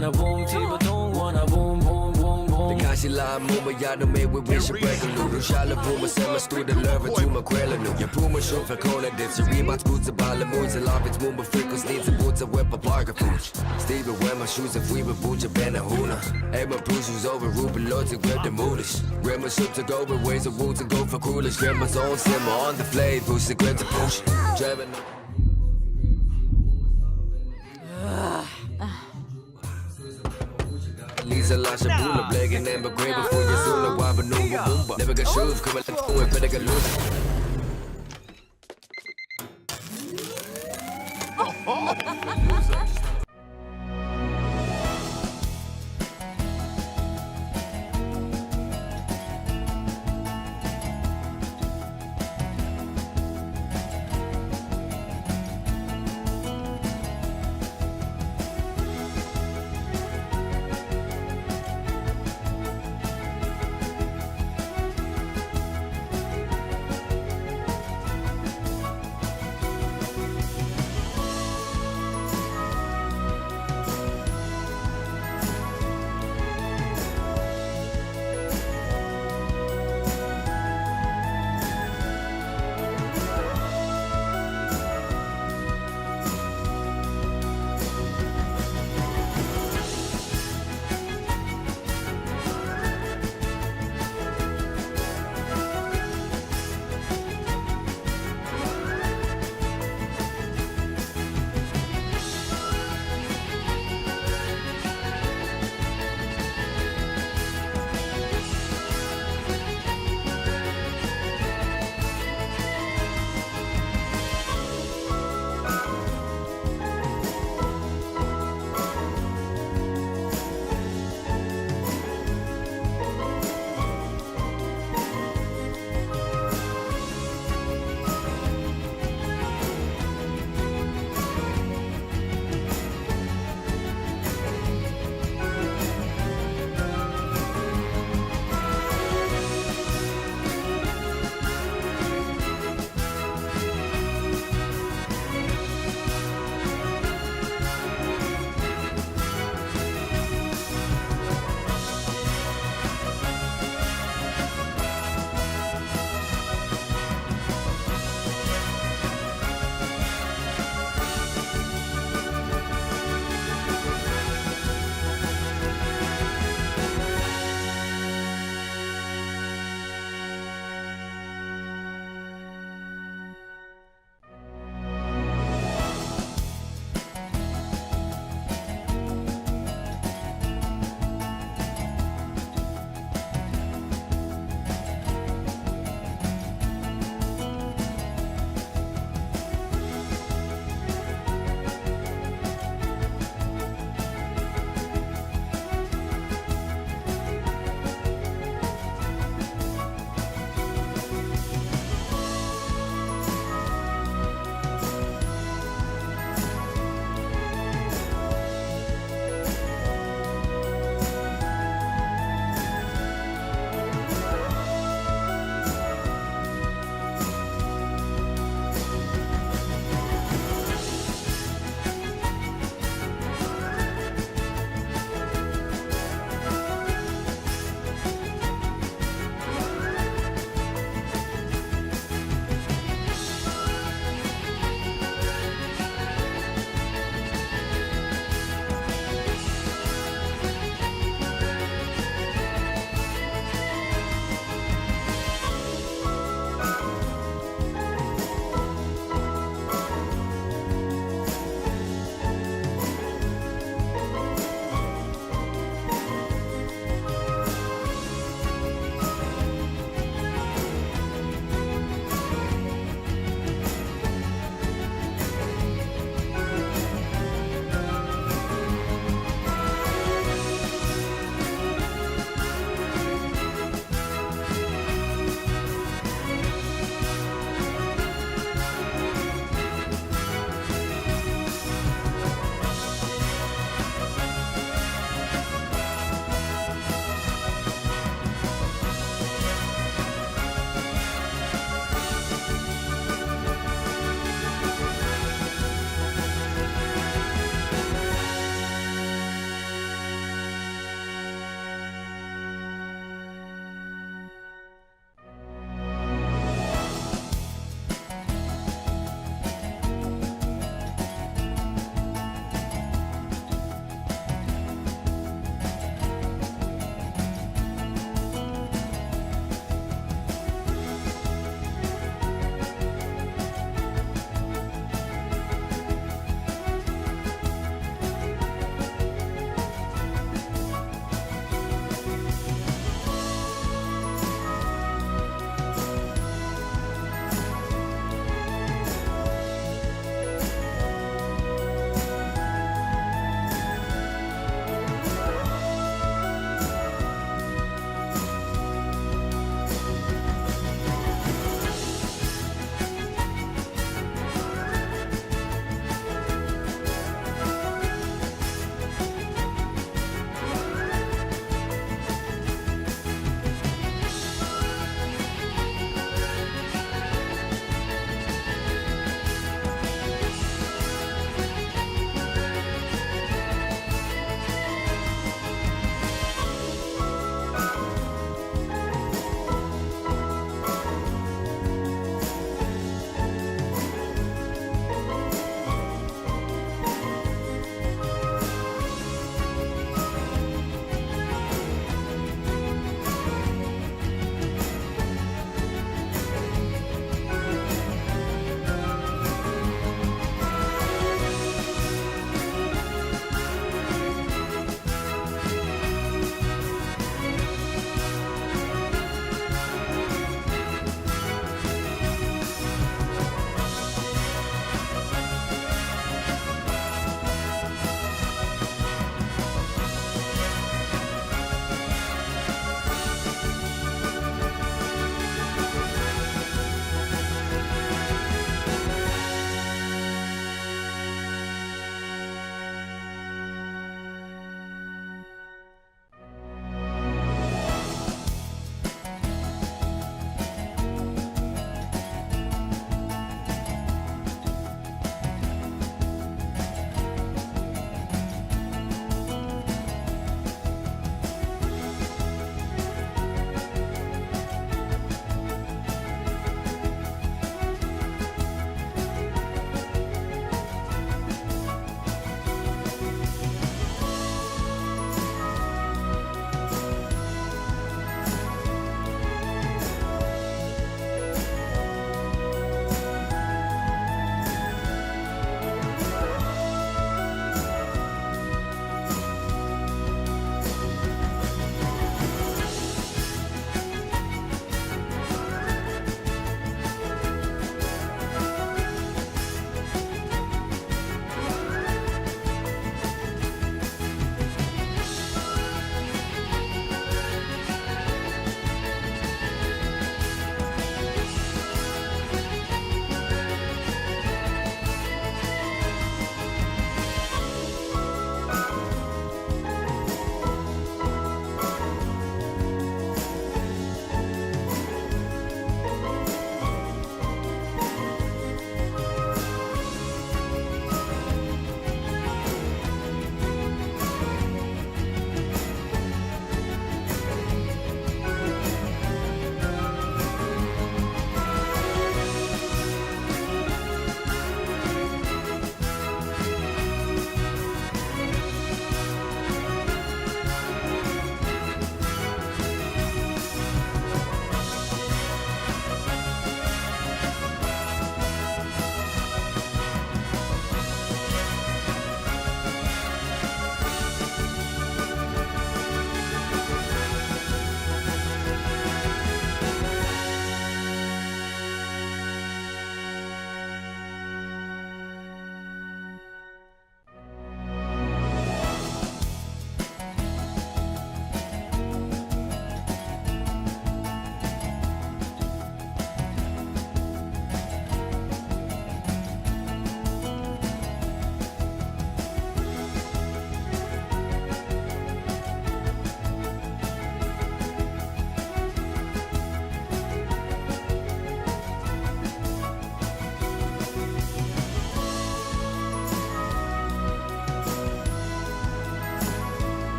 wanna boom, people don't wanna boom, boom, boom, boom. Kasi la mo mayado may wish break a lulu Shala puma sa mas tu the love to my kwela nu Ya puma show for kona dit sa reeboks boots sa bala moons and love it's mumba freckles needs and boots of whip a parka pooch Steve wear my shoes if we would boot your benahuna Hey my bruise was over Ruben lords and grab the moolish Grab my soup to go with ways of wounds and go for coolers Grab my zone simmer on the flame boost the grab the push Driving Lisa Lasha Bula Blagging and but great before you soon the wabba numba boomba Never got shoes come like two and better get loose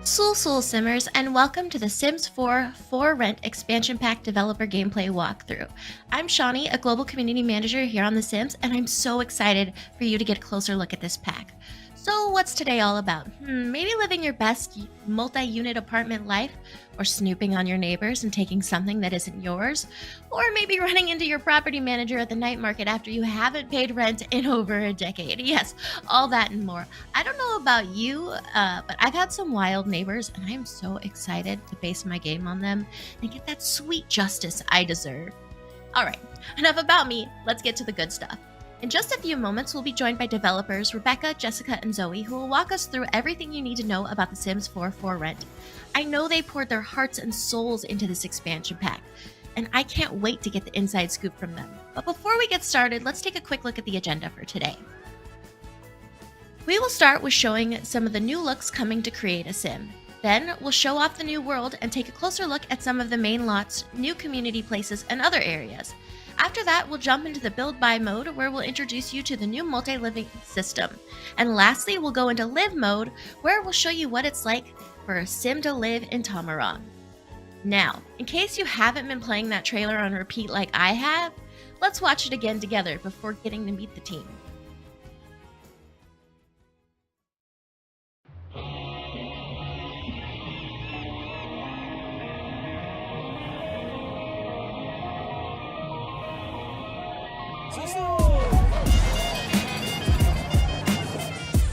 Soul Simmers, and welcome to the Sims 4 For Rent Expansion Pack Developer Gameplay Walkthrough. I'm Shawnee, a Global Community Manager here on The Sims, and I'm so excited for you to get a closer look at this pack. So what's today all about? Maybe living your best multi-unit apartment life, or snooping on your neighbors and taking something that isn't yours, or maybe running into your property manager at the night market after you haven't paid rent in over a decade. Yes, all that and more. I don't know about you, but I've had some wild neighbors, and I'm so excited to base my game on them and get that sweet justice I deserve. All right, enough about me. Let's get to the good stuff. In just a few moments, we'll be joined by developers Rebecca, Jessica, and Zoe, who will walk us through everything you need to know about The Sims 4 For Rent. I know they poured their hearts and souls into this expansion pack, and I can't wait to get the inside scoop from them. But before we get started, let's take a quick look at the agenda for today. We will start with showing some of the new looks coming to Create a Sim. Then we'll show off the new world and take a closer look at some of the main lots, new community places, and other areas. After that, we'll jump into the Build Buy mode, where we'll introduce you to the new multi-living system. And lastly, we'll go into Live mode, where we'll show you what it's like for a sim to live in Tomarang. Now, in case you haven't been playing that trailer on repeat like I have, let's watch it again together before getting to meet the team.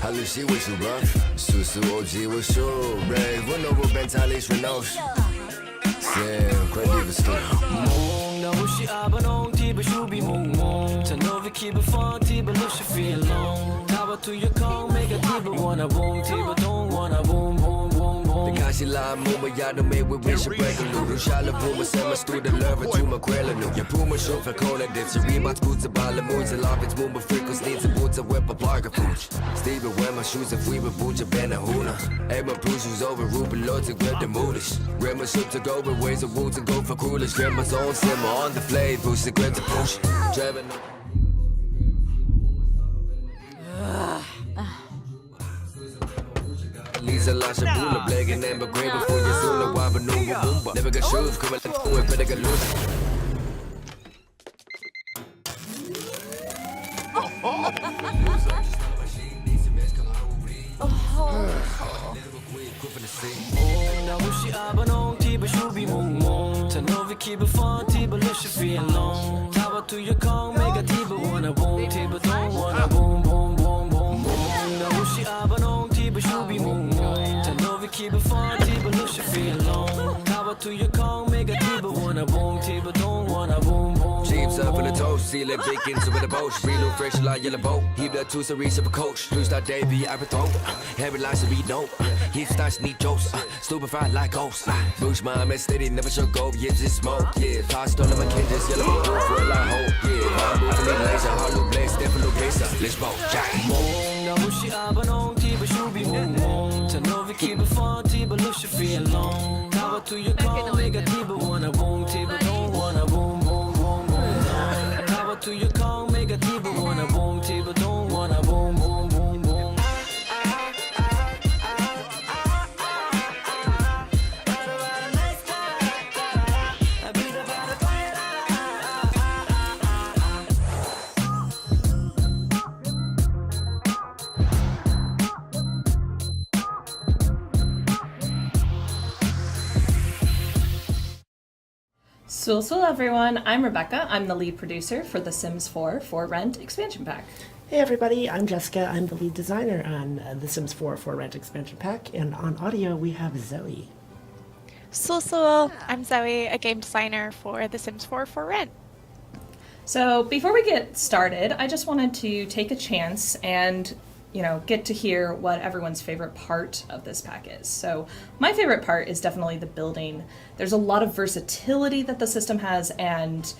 Halusi was you rough, Susu OG was you, brave, one over Bentalis Renault. Sam, quite devastating. Mong na hushi abanong tiba shubi mong mong Tanovi kiba fun tiba lusha feel long Tawa to your call make a tiba wanna boom tiba don't wanna boom boom boom boom Kasi la muma yado me we wish a break a lulu Shala puma sema student lover to my quella nu Ya puma show for kona dits Reeboks boots a bala moons and lopits mumba freckles needs a boots a whip a parka pooch Steve wear my shoes if we were booja benahuna Hey my shoes over Ruben Lord to grab the moolish Grandma shook to go with ways of wounds and go for coolest Grandma's own simmer on the flame boost the grab to push Driving Lisa Lasha Bula, Blagan and Grey before you Zula, Waba Numba Boomba. Never got shoes, come and let go, better get loose. Na hushi abanong tiba shubi mong mong Tanovi kiba fun tiba lusha feel long Tawa to your call make a tiba wanna boom tiba don't wanna boom boom boom boom boom Na hushi abanong tiba shubi mong mong Tanovi kiba fun tiba lusha feel long Tawa to your call make a tiba wanna boom tiba don't wanna boom boom Jeeps up in the toast, see like Vacancies with a boat. Real fresh like yellow boat. Heap that two series of a coach. Blue star Davey, I throw. Heavy lines to be dope. Heap stars need jokes. Stupefied like ghosts. Bush my man steady, never show go. Yeah, just smoke. Yeah, tossed all of my kids, yellow boat. For a lot hope. Yeah, bamboo to me laser. Hollow blaze, step in location. Let's smoke. Mong na hushi abanong tiba shubi mong mong Tanovi kiba fun tiba lusha feel long Tawa to your call make a tiba wanna boom tiba don't wanna boom boom boom boom Tawa to your call make a tiba wanna boom tiba don't wanna boom boom boom boom Sul everyone, I'm Rebecca. I'm the lead producer for The Sims 4 For Rent Expansion Pack. Hey everybody, I'm Jessica. I'm the lead designer on The Sims 4 For Rent Expansion Pack, and on audio we have Zoe. Sul, I'm Zoe, a game designer for The Sims 4 For Rent. So before we get started, I just wanted to take a chance and get to hear what everyone's favorite part of this pack is. So my favorite part is definitely the building. There's a lot of versatility that the system has, and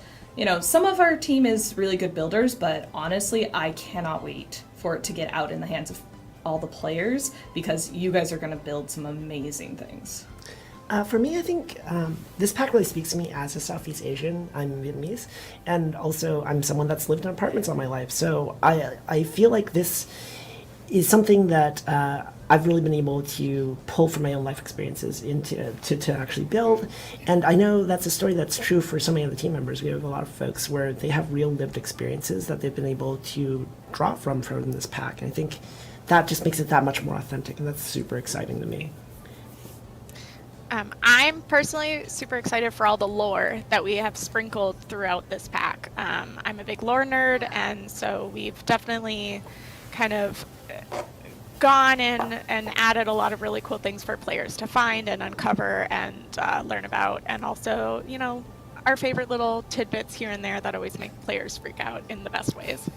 some of our team is really good builders, but honestly, I cannot wait for it to get out in the hands of all the players because you guys are going to build some amazing things. For me, I think this pack really speaks to me as a Southeast Asian. I'm Vietnamese, and also I'm someone that's lived in apartments all my life. So I feel like this is something that I've really been able to pull from my own life experiences into to actually build. And I know that's a story that's true for so many of the team members. We have a lot of folks where they have real lived experiences that they've been able to draw from this pack. And I think that just makes it that much more authentic, and that's super exciting to me. I'm personally super excited for all the lore that we have sprinkled throughout this pack. I'm a big lore nerd, and so we've definitely kind of gone in and added a lot of really cool things for players to find and uncover and learn about, and also, you know, our favorite little tidbits here and there that always make players freak out in the best ways.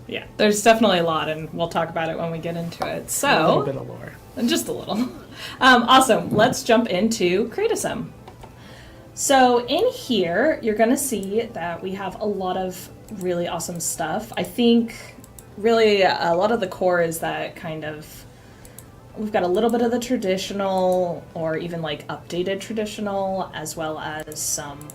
Yeah, there's definitely a lot, and we'll talk about it when we get into it. A So, little bit of lore. just a little. Awesome. Let's jump into Create a Sim. So in here, you're going to see that we have a lot of really awesome stuff. I think really a lot of the core is that kind of, we've got a little bit of the traditional or even like updated traditional, as well as some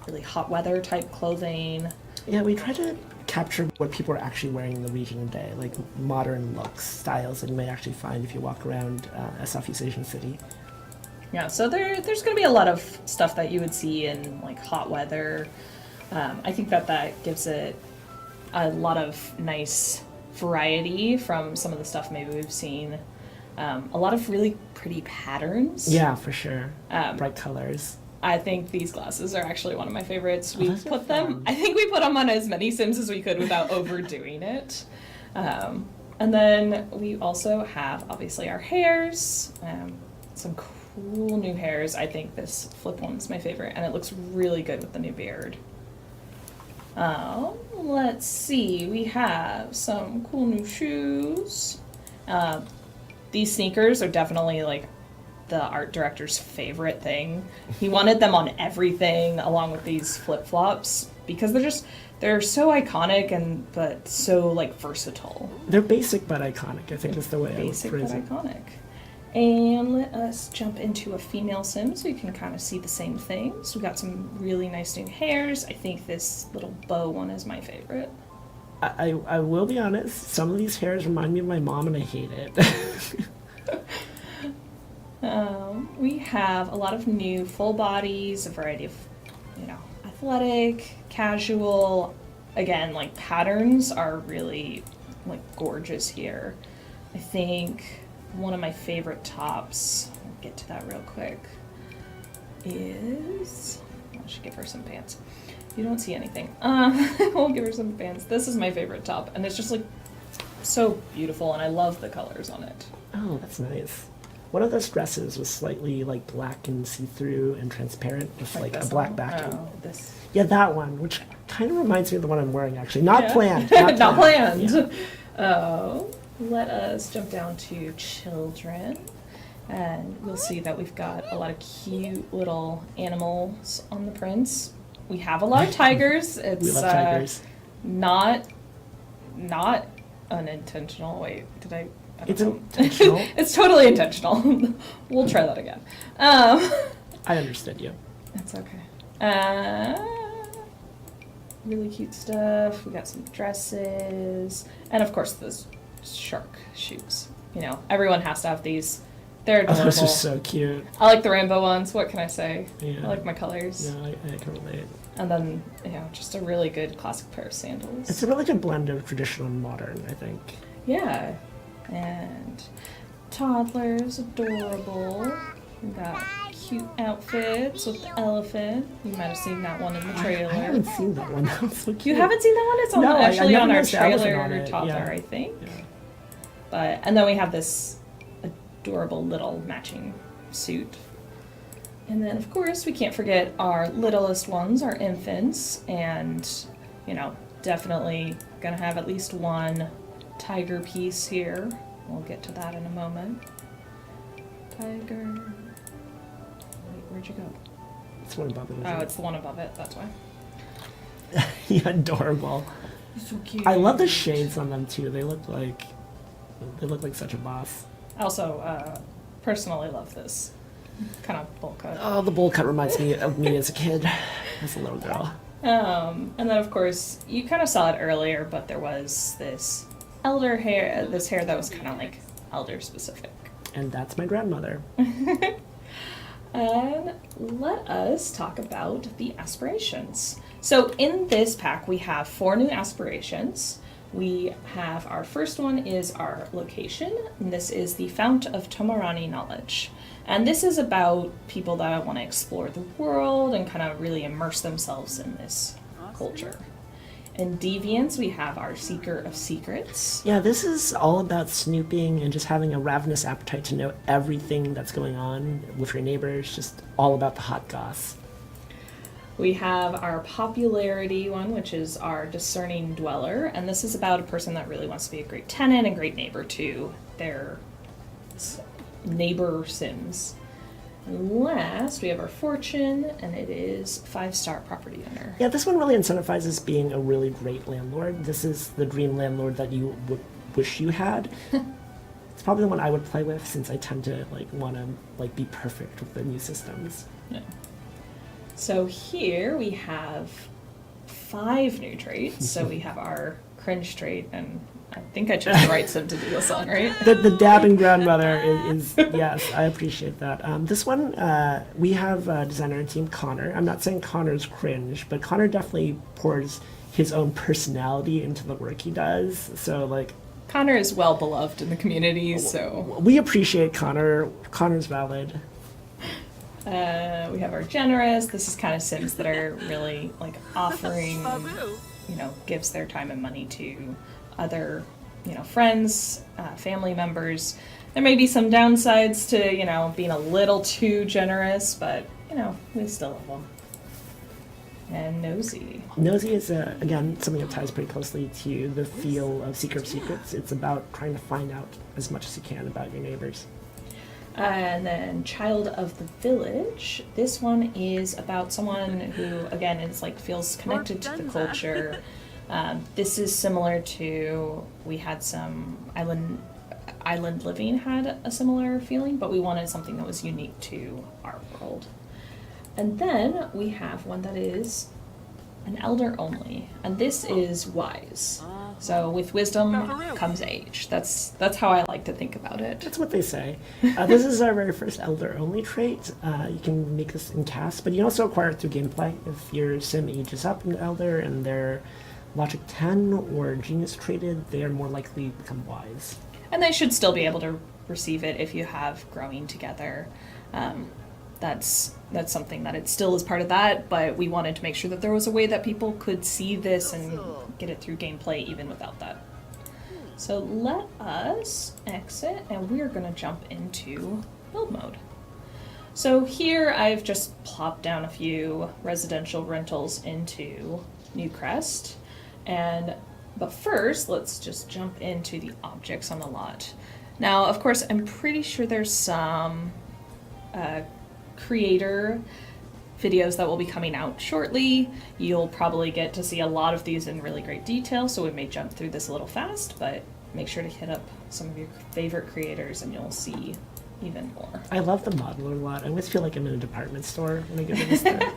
really hot weather type clothing. Yeah, we try to capture what people are actually wearing in the region today, like modern looks, styles that you may actually find if you walk around Southeast Asian city. Yeah, so there's going to be a lot of stuff that you would see in like hot weather. I think that gives it a lot of nice variety from some of the stuff maybe we've seen. A lot of really pretty patterns. Yeah, for sure. Bright colors. I think these glasses are actually one of my favorites. We those are put them, fun. I think we put them on as many Sims as we could without overdoing it. And then we also have obviously our hairs, some cool new hairs. I think this flip one's my favorite, and it looks really good with the new beard. Let's see, we have some cool new shoes. These sneakers are definitely like the art director's favorite thing. He wanted them on everything along with these flip-flops because they're so iconic but so like versatile. They're basic but iconic, I think is the way Basic I but would phrase it. iconic. And let us jump into a female sim so you can kind of see the same things. We got some really nice new hairs. I think this little bow one is my favorite. I will be honest, some of these hairs remind me of my mom and I hate it. We have a lot of new full bodies, a variety of, athletic, casual. Again, like patterns are really like gorgeous here. I think one of my favorite tops, I'll get to that real quick, is, I should give her some pants. You don't see anything. We'll give her some pants. This is my favorite top, and it's just like so beautiful, and I love the colors on it. Oh, that's nice. One of those dresses was slightly like black and see-through and transparent with like a this black one? backing. Oh, this. Yeah, that one, which kind of reminds me of the one I'm wearing actually. Not Yeah. planned. Not planned. Yeah. Oh, let us jump down to children. And we'll see that we've got a lot of cute little animals on the prints. We have a lot of tigers. It's We love tigers. not unintentional. Wait, did I don't It's know. intentional. It's totally intentional. We'll try that again. I understood you. That's okay. Really cute stuff. We got some dresses. And of course, those shark shoes. Everyone has to have these. They're Oh, adorable. those are so cute. I like the rainbow ones. What can I say? Yeah. I like my colors. Yeah, I can relate. And then, just a really good classic pair of sandals. It's a really good blend of traditional and modern, I think. Yeah. And toddlers, adorable. We got cute outfits with the elephant. You might have seen that one in the trailer. I haven't seen that one. That was so cute. You haven't seen that one? It's on No, I actually never on our noticed the elephant trailer on it, toddler, yeah. I think. Yeah. And then we have this adorable little matching suit. And then of course we can't forget our littlest ones, our infants, and definitely gonna have at least one tiger piece here. We'll get to that in a moment. Tiger. Wait, where'd you go? It's one above it. Oh, it's the one above it, that's why. Yeah, adorable. So cute. I love the shades on them too. They look like such a boss. I also personally love this kind of bowl cut. Oh, the bowl cut reminds me of me as a kid, as a little girl. And then of course you kind of saw it earlier, but there was this elder hair, this hair that was kind of like elder specific. And that's my grandmother. And let us talk about the aspirations. So in this pack, we have 4 new aspirations. We have our first one is our location, and this is the Fount of Tomarang knowledge. And this is about people that want to explore the world and kind of really immerse themselves in this culture. In Deviants, we have our Seeker of Secrets. Yeah, this is all about snooping and just having a ravenous appetite to know everything that's going on with your neighbors, just all about the hot goss. We have our Popularity one, which is our Discerning Dweller, and this is about a person that really wants to be a great tenant and great neighbor to their neighbor Sims. And last, we have our Fortune, and it is 5-star property owner. Yeah, this one really incentivizes being a really great landlord. This is the dream landlord that you would wish you had. It's probably the one I would play with, since I tend to want to be perfect with the new systems. Yeah. So here we have 5 new traits. So we have our Cringe trait, and I think I chose the right sim to do this on, right? The dabbing grandmother is yes, I appreciate that. This one, we have a designer and team, Connor. I'm not saying Connor's cringe, but Connor definitely pours his own personality into the work he does. So Connor is well beloved in the community, so we appreciate Connor. Connor's valid. We have our Generous. This is kind of Sims that are really offering, gives their time and money to other, friends, family members. There may be some downsides to, being a little too generous, but, we still love them. And Nosy. Nosy is, again, something that ties pretty closely to the feel of Seeker of Secrets. It's about trying to find out as much as you can about your neighbors. And then Child of the Village. This one is about someone who, again, is feels connected to the culture. This is similar to, we had some Island Living had a similar feeling, but we wanted something that was unique to our world. And then we have one that is an elder only, and this is wise. So with wisdom comes age. That's how I like to think about it. That's what they say. This is our very first elder only trait. You can make this in cast, but you can also acquire it through gameplay. If your sim ages up in elder and they're logic 10 or genius traded, they are more likely to become wise. And they should still be able to receive it if you have growing together. That's something that it still is part of that, but we wanted to make sure that there was a way that people could see this and get it through gameplay even without that. So let us exit, and we're going to jump into build mode. So here I've just plopped down a few residential rentals into Newcrest, but first let's just jump into the objects on the lot. Now, of course, I'm pretty sure there's some creator videos that will be coming out shortly. You'll probably get to see a lot of these in really great detail, so we may jump through this a little fast, but make sure to hit up some of your favorite creators and you'll see even more. I love the modeler lot. I always feel like I'm in a department store when I get to this stuff.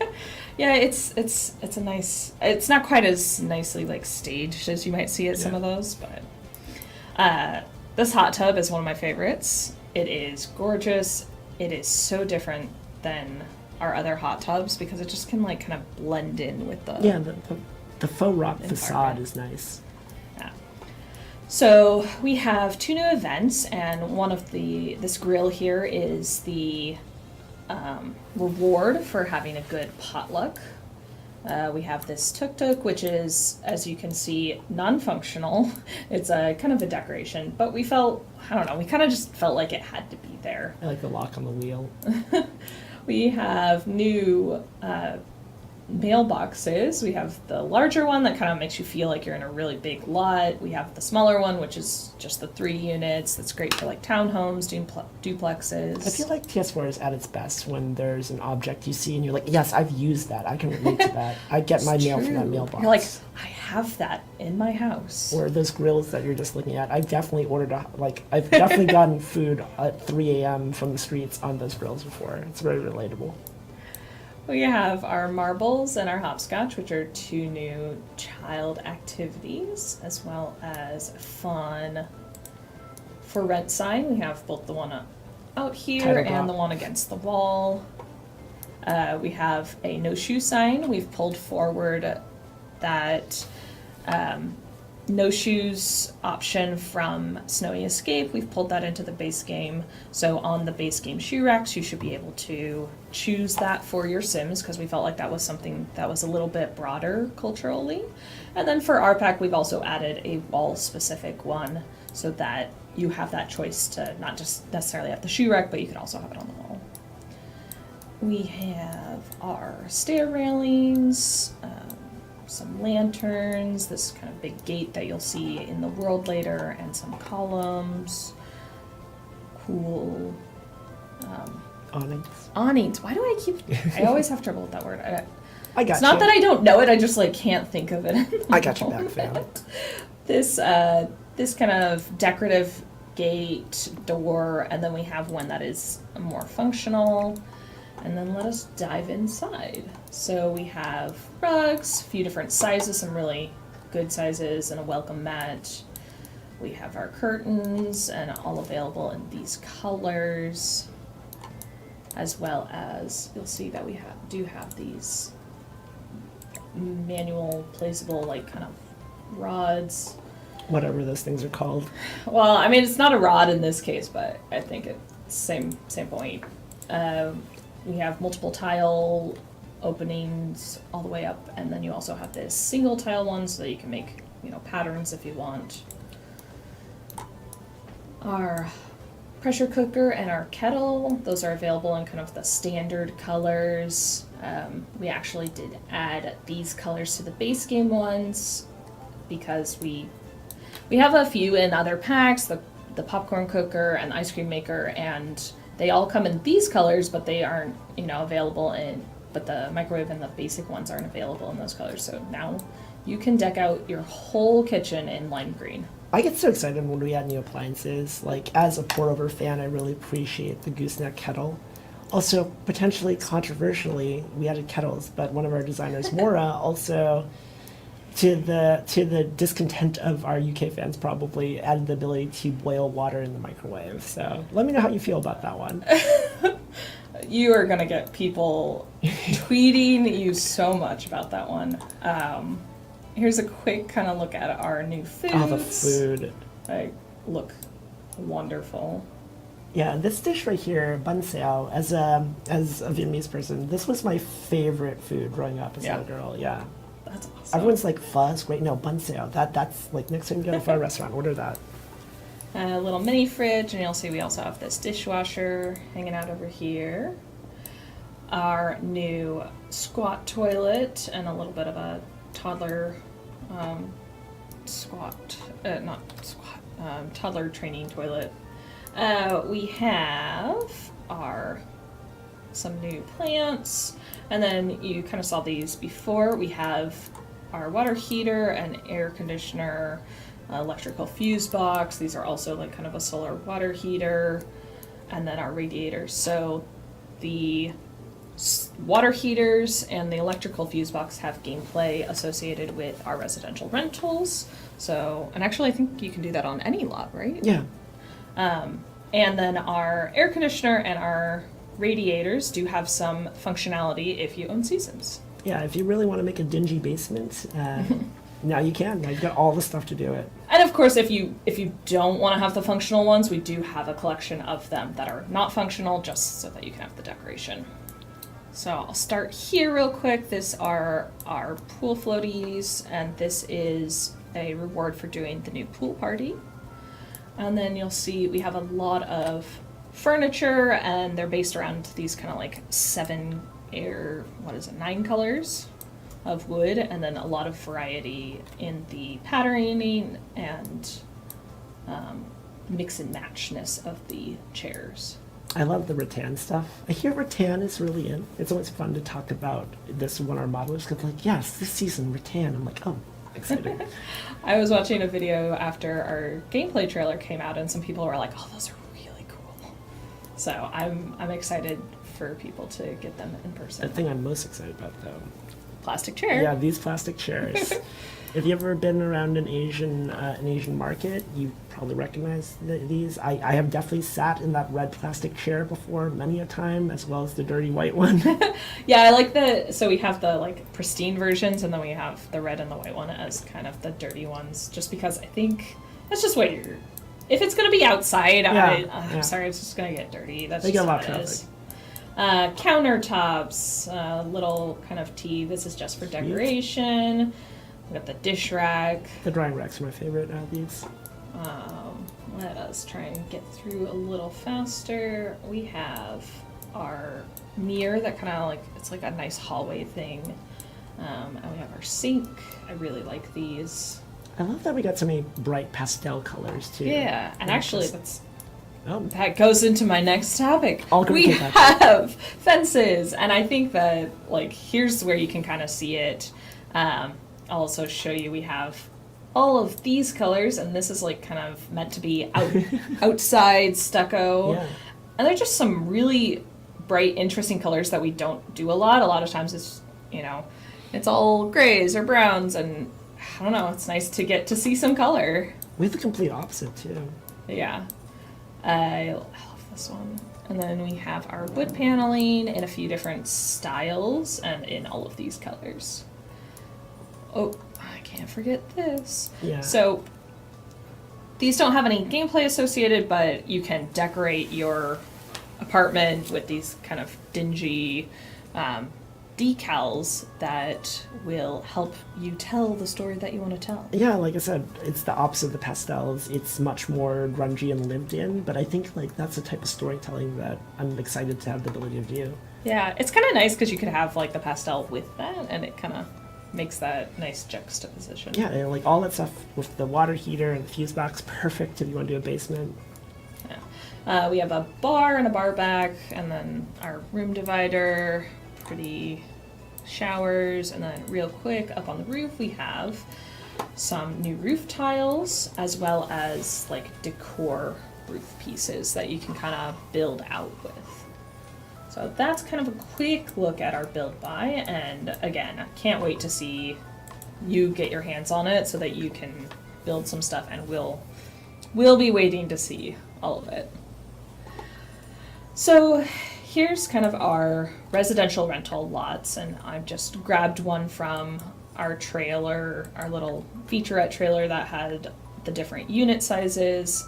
Yeah, it's a nice, it's not quite as nicely staged as you might see at some of those, but this hot tub is one of my favorites. It is gorgeous. It is so different than our other hot tubs because it just can kind of blend in with the faux rock facade is nice. Yeah. So we have 2 new events, and one of this grill here is the reward for having a good potluck. We have this tuk-tuk, which is, as you can see, non-functional. It's a kind of a decoration, but we felt, I don't know, we kind of just felt like it had to be there. I like the lock on the wheel. We have new mailboxes. We have the larger one that kind of makes you feel like you're in a really big lot. We have the smaller one, which is just the 3 units. That's great for townhomes, duplexes. I feel like TS4 is at its best when there's an object you see and you're like, yes, I've used that. I can relate to that. I get my mail from that mailbox. You're like, I have that in my house. Or those grills that you're just looking at. I've definitely I've definitely gotten food at 3 a.m. from the streets on those grills before. It's very relatable. We have our marbles and our hopscotch, which are 2 new child activities, as well as fun for rent sign. We have both the one out here Title and block. the one against the wall. We have a no shoe sign. We've pulled forward that no shoes option from Snowy Escape. We've pulled that into the base game. So on the base game shoe racks, you should be able to choose that for your Sims, because we felt like that was something that was a little bit broader culturally. And then for our pack, we've also added a wall specific one so that you have that choice to not just necessarily have the shoe rack, but you can also have it on the wall. We have our stair railings, some lanterns, this kind of big gate that you'll see in the world later, and some columns. Cool. Awnings. Awnings. Why do I always have trouble with that word. I got It's not you. that I don't know it, I just like can't think of it. I got your back, fam. This kind of decorative gate, door, and then we have one that is more functional. And then let us dive inside. So we have rugs, a few different sizes, some really good sizes, and a welcome mat. We have our curtains, and all available in these colors, as well as you'll see that we do have these manual placeable, like kind of rods. Whatever those things are called. Well, I mean, it's not a rod in this case, but I think it's same point. We have multiple tile openings all the way up, and then you also have this single tile one so that you can make, patterns if you want. Our pressure cooker and our kettle, those are available in kind of the standard colors. We actually did add these colors to the base game ones because we have a few in other packs, the popcorn cooker and the ice cream maker, and they all come in these colors, but they aren't, available but the microwave and the basic ones aren't available in those colors. So now you can deck out your whole kitchen in lime green. I get so excited when we add new appliances. Like, as a pour-over fan, I really appreciate the gooseneck kettle. Also, potentially controversially, we added kettles, but one of our designers, Maura, also, to the discontent of our UK fans, probably added the ability to boil water in the microwave. So let me know how you feel about that one. You are gonna get people tweeting you so much about that one. Here's a quick kind of look at our new foods. Oh, the food. They look wonderful. Yeah, this dish right here, bun sao, as a Vietnamese person, this was my favorite food growing up as a little girl. Yeah. That's awesome. Everyone's like, fuzz, great. No, bun sao. That's like, next time you go to a restaurant, order that. A little mini fridge, and you'll see we also have this dishwasher hanging out over here. Our new squat toilet and a little bit of a toddler toddler training toilet. We have some new plants, and then you kind of saw these before. We have our water heater and air conditioner, electrical fuse box. These are also like kind of a solar water heater, and then our radiators. So the water heaters and the electrical fuse box have gameplay associated with our residential rentals. So, and actually I think you can do that on any lot, right? Yeah. And then our air conditioner and our radiators do have some functionality if you own Seasons. Yeah, if you really want to make a dingy basement, now you can. Now you've got all the stuff to do it. And of course, if you don't want to have the functional ones, we do have a collection of them that are not functional, just so that you can have the decoration. So I'll start here real quick. This are our pool floaties, and this is a reward for doing the new pool party. And then you'll see we have a lot of furniture, and they're based around these kind of like 9 colors of wood, and then a lot of variety in the patterning and mix and matchness of the chairs. I love the rattan stuff. I hear rattan is really in. It's always fun to talk about this when our modelers get like, yes, this season, rattan. I'm like, oh, excited. I was watching a video after our gameplay trailer came out, and some people were like, oh, those are really cool. So I'm excited for people to get them in person. The thing I'm most excited about, though, Plastic chair. yeah, these plastic chairs. If you ever been around an Asian market, you probably recognize these. I have definitely sat in that red plastic chair before many a time, as well as the dirty white one. Yeah, I like so we have the like pristine versions, and then we have the red and the white one as kind of the dirty ones, just because I think that's just what you're. If it's gonna be outside, I'm sorry, it's just gonna get dirty. That's They just get a lot how of it is. Countertops, little kind of tea. This is just for decoration. We got the dish rack. The drying racks are my favorite out of these. Let us try and get through a little faster. We have our mirror that kind of like, it's like a nice hallway thing. And we have our sink. I really like these. I love that we got so many bright pastel colors too. Yeah, and actually just- that goes into my next topic. We get that. have fences, and I think that like here's where you can kind of see it. I'll also show you we have all of these colors, and this is like kind of meant to be outside stucco. Yeah. And they're just some really bright, interesting colors that we don't do a lot. A lot of times it's, it's all grays or browns, and I don't know, it's nice to get to see some color. We have the complete opposite too. Yeah. I love this one. And then we have our wood paneling in a few different styles and in all of these colors. Oh, I can't forget this. Yeah. So these don't have any gameplay associated, but you can decorate your apartment with these kind of dingy decals that will help you tell the story that you want to tell. Yeah, like I said, it's the opposite of the pastels. It's much more grungy and lived in, but I think like that's the type of storytelling that I'm excited to have the ability to do. Yeah, it's kind of nice because you could have like the pastel with that, and it kind of makes that nice juxtaposition. Yeah, and like all that stuff with the water heater and the fuse box, perfect if you want to do a basement. Yeah. We have a bar and a bar back, and then our room divider, pretty showers, and then real quick up on the roof we have some new roof tiles as well as like decor roof pieces that you can kind of build out with. So that's kind of a quick look at our build buy, and again, I can't wait to see you get your hands on it so that you can build some stuff, and we'll be waiting to see all of it. So here's kind of our residential rental lots, and I've just grabbed one from our trailer, our little featurette trailer that had the different unit sizes,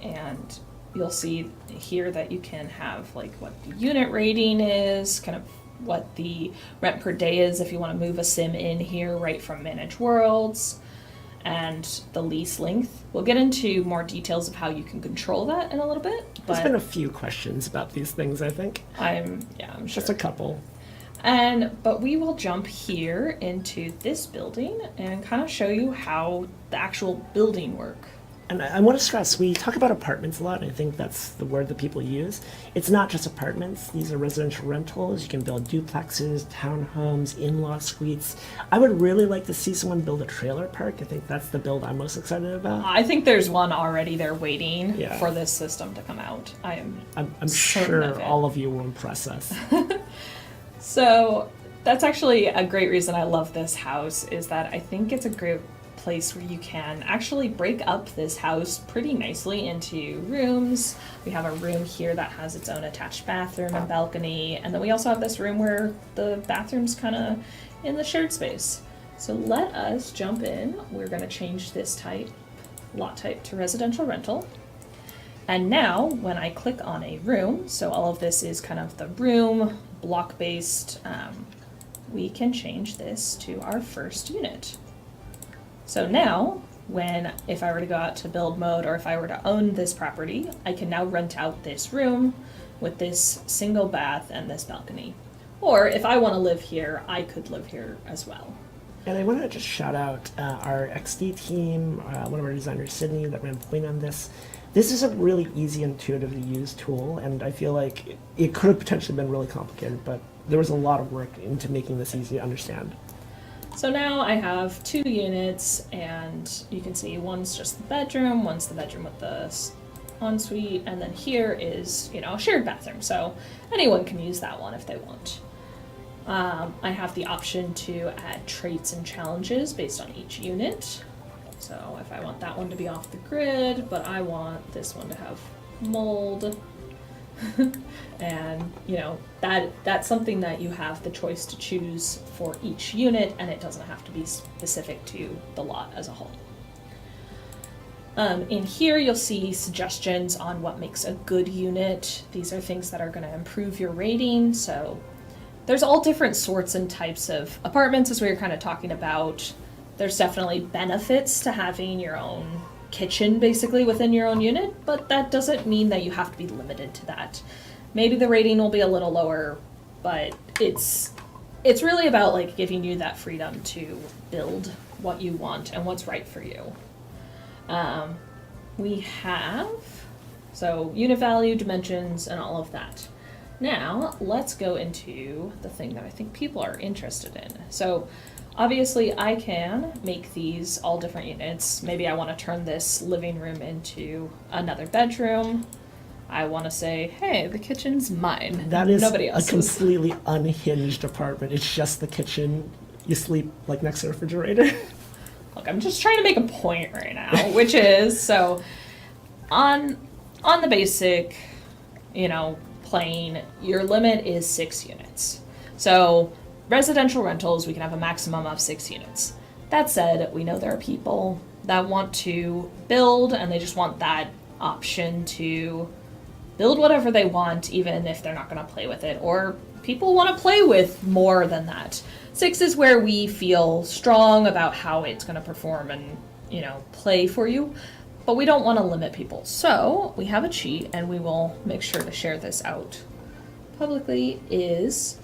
and you'll see here that you can have like what the unit rating is, kind of what the rent per day is if you want to move a sim in here right from Manage Worlds, and the lease length. We'll get into more details of how you can control that in a little bit. There's been a few questions about these things, I think. I'm sure. Just a couple. But we will jump here into this building and kind of show you how the actual building work. And I want to stress, we talk about apartments a lot. I think that's the word that people use. It's not just apartments. These are residential rentals. You can build duplexes, townhomes, in-law suites. I would really like to see someone build a trailer park. I think that's the build I'm most excited about. I think there's one already there waiting Yeah. for this system to come out. I'm certain sure of it. all of you will impress us. So that's actually a great reason I love this house, is that I think it's a great place where you can actually break up this house pretty nicely into rooms. We have a room here that has its own attached bathroom and balcony, and then we also have this room where the bathroom's kind of in the shared space. So let us jump in. We're going to change this lot type to residential rental. And now when I click on a room, so all of this is kind of the room, block-based, we can change this to our first unit. So now, if I were to go out to build mode, or if I were to own this property, I can now rent out this room with this single bath and this balcony. Or if I want to live here, I could live here as well. And I want to just shout out our XD team, one of our designers, Sydney, that ran point on this. This is a really easy, intuitive to use tool, and I feel like it could have potentially been really complicated, but there was a lot of work into making this easy to understand. So now I have 2 units, and you can see one's just the bedroom, one's the bedroom with the ensuite, and then here is, a shared bathroom. So anyone can use that one if they want. I have the option to add traits and challenges based on each unit. So if I want that one to be off the grid, but I want this one to have mold, and that's something that you have the choice to choose for each unit, and it doesn't have to be specific to the lot as a whole. In here you'll see suggestions on what makes a good unit. These are things that are going to improve your rating. So there's all different sorts and types of apartments, as we were kind of talking about. There's definitely benefits to having your own kitchen basically within your own unit, but that doesn't mean that you have to be limited to that. Maybe the rating will be a little lower, but it's really about like giving you that freedom to build what you want and what's right for you. We have unit value, dimensions, and all of that. Now let's go into the thing that I think people are interested in. So obviously I can make these all different units. Maybe I want to turn this living room into another bedroom. I want to say, hey, the kitchen's mine. That is nobody a else's. completely unhinged apartment. It's just the kitchen. You sleep like next to the refrigerator. Look, I'm just trying to make a point right now, which is, so on the basic, plane, your limit is 6 units. So residential rentals, we can have a maximum of 6 units. That said, we know there are people that want to build and they just want that option to build whatever they want, even if they're not going to play with it, or people want to play with more than that. 6 is where we feel strong about how it's going to perform and, play for you, but we don't want to limit people. So we have a cheat, and we will make sure to share this out publicly, is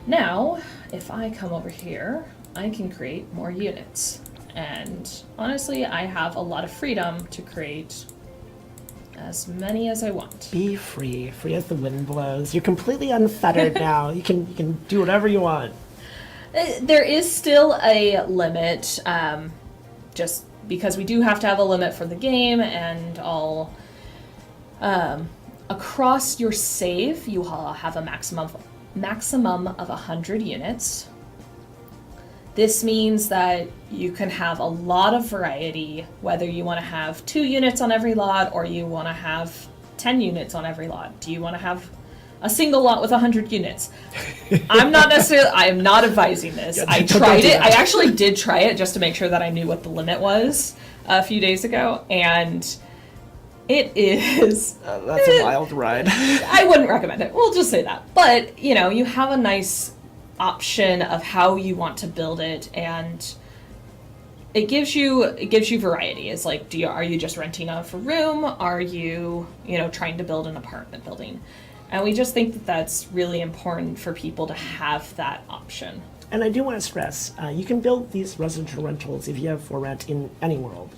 now, if I come over here, I can create more units. And honestly, I have a lot of freedom to create as many as I want. Be free as the wind blows. You're completely unfettered now. You can do whatever you want. There is still a limit, just because we do have to have a limit for the game, and all. Across your save, you have a maximum of 100 units. This means that you can have a lot of variety, whether you want to have 2 units on every lot or you want to have 10 units on every lot. Do you want to have a single lot with 100 units? I am not advising this. Yeah, I don't tried do it. that. I actually did try it just to make sure that I knew what the limit was a few days ago, and it is... That's a wild ride. I wouldn't recommend it. We'll just say that. But, you have a nice option of how you want to build it, and it gives you variety. It's like, are you just renting out a room? Are you, trying to build an apartment building? And we just think that that's really important for people to have that option. And I do want to stress, you can build these residential rentals if you have for rent in any world.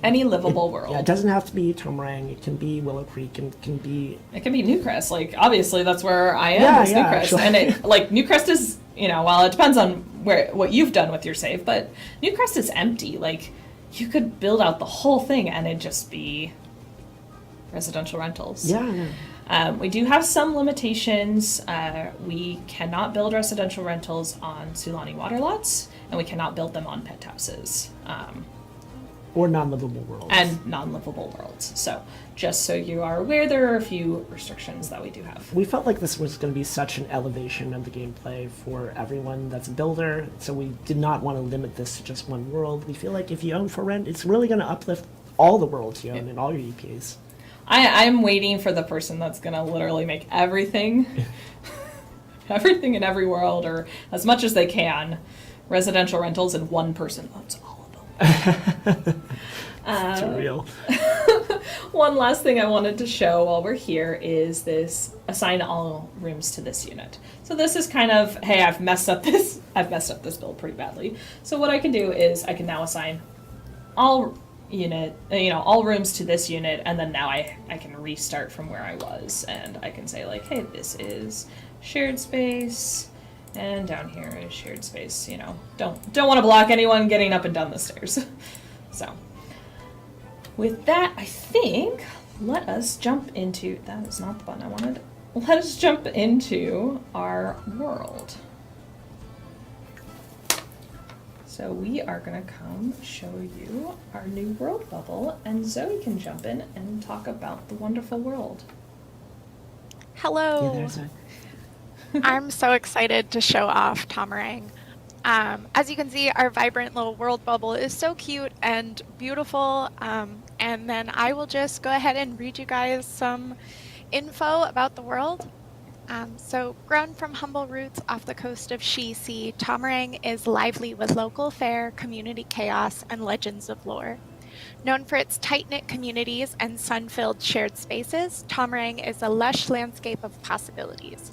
Any livable world. Yeah, it doesn't have to be Tomarang. It can be Willow Creek. It can be Newcrest. Obviously that's where I am. Yeah, is yeah, Newcrest. actually. And Newcrest is, well, it depends on what you've done with your save, but Newcrest is empty. You could build out the whole thing and it'd just be residential rentals. Yeah. We do have some limitations. We cannot build residential rentals on Sulani water lots, and we cannot build them on penthouses. Or non-livable worlds. And non-livable worlds. So, just so you are aware, there are a few restrictions that we do have. We felt like this was going to be such an elevation of the gameplay for everyone that's a builder, so we did not want to limit this to just one world. We feel like if you own for rent, it's really going to uplift all the worlds you own and all your EPAs. I'm waiting for the person that's going to literally make everything, everything in every world, or as much as they can, residential rentals, and one person owns all of them. It's real. One last thing I wanted to show while we're here is this assign all rooms to this unit. So this is kind of, hey, I've messed up this build pretty badly. So what I can do is I can now assign all rooms to this unit, and then now I can restart from where I was, and I can say hey, this is shared space, and down here is shared space. Don't want to block anyone getting up and down the stairs. So with that, I think let us jump into, that is not the button I wanted. Let us jump into our world. So we are gonna come show you our new world bubble, and Zoe can jump in and talk about the wonderful world. Hello. there's a I'm so excited to show off Tomarang. As you can see, our vibrant little world bubble is so cute and beautiful. And then I will just go ahead and read you guys some info about the world. So, grown from humble roots off the coast of Sea, Tomarang is lively with local fare, community chaos, and legends of lore. Known for its tight-knit communities and sun-filled shared spaces, Tomarang is a lush landscape of possibilities.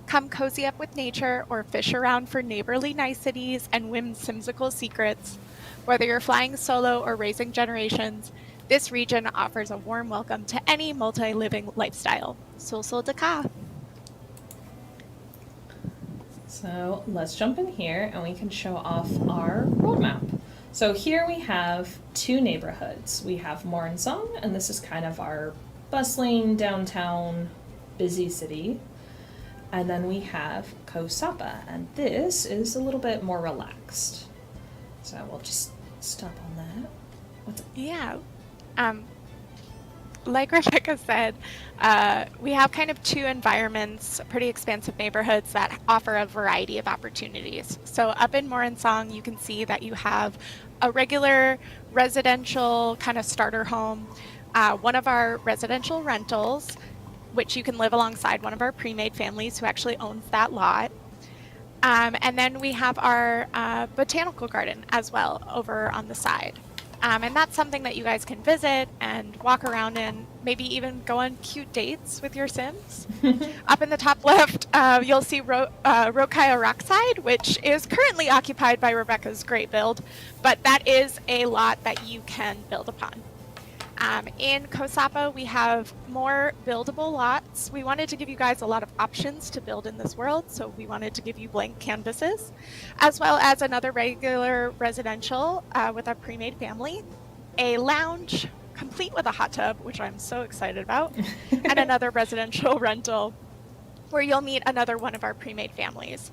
Come cozy up with nature or fish around for neighborly niceties and whimsical secrets. Whether you're flying solo or raising generations, this region offers a warm welcome to any multi-living lifestyle. Sul de ka. So let's jump in here and we can show off our world map. So here we have two neighborhoods. We have Morensong, and this is kind of our bustling downtown busy city. And then we have Koh Sapa, and this is a little bit more relaxed. So we'll just stop on that. What's up? Yeah. Like Rebecca said, we have kind of two environments, pretty expansive neighborhoods that offer a variety of opportunities. So up in Morensong, you can see that you have a regular residential kind of starter home, one of our residential rentals, which you can live alongside one of our pre-made families who actually owns that lot. And then we have our botanical garden as well over on the side. And that's something that you guys can visit and walk around in, maybe even go on cute dates with your Sims. Up in the top left, you'll see Rokaya Rockside, which is currently occupied by Rebecca's great build, but that is a lot that you can build upon. In Koh Sapa, we have more buildable lots. We wanted to give you guys a lot of options to build in this world, so we wanted to give you blank canvases, as well as another regular residential with a pre-made family, a lounge complete with a hot tub, which I'm so excited about, and another residential rental where you'll meet another one of our pre-made families.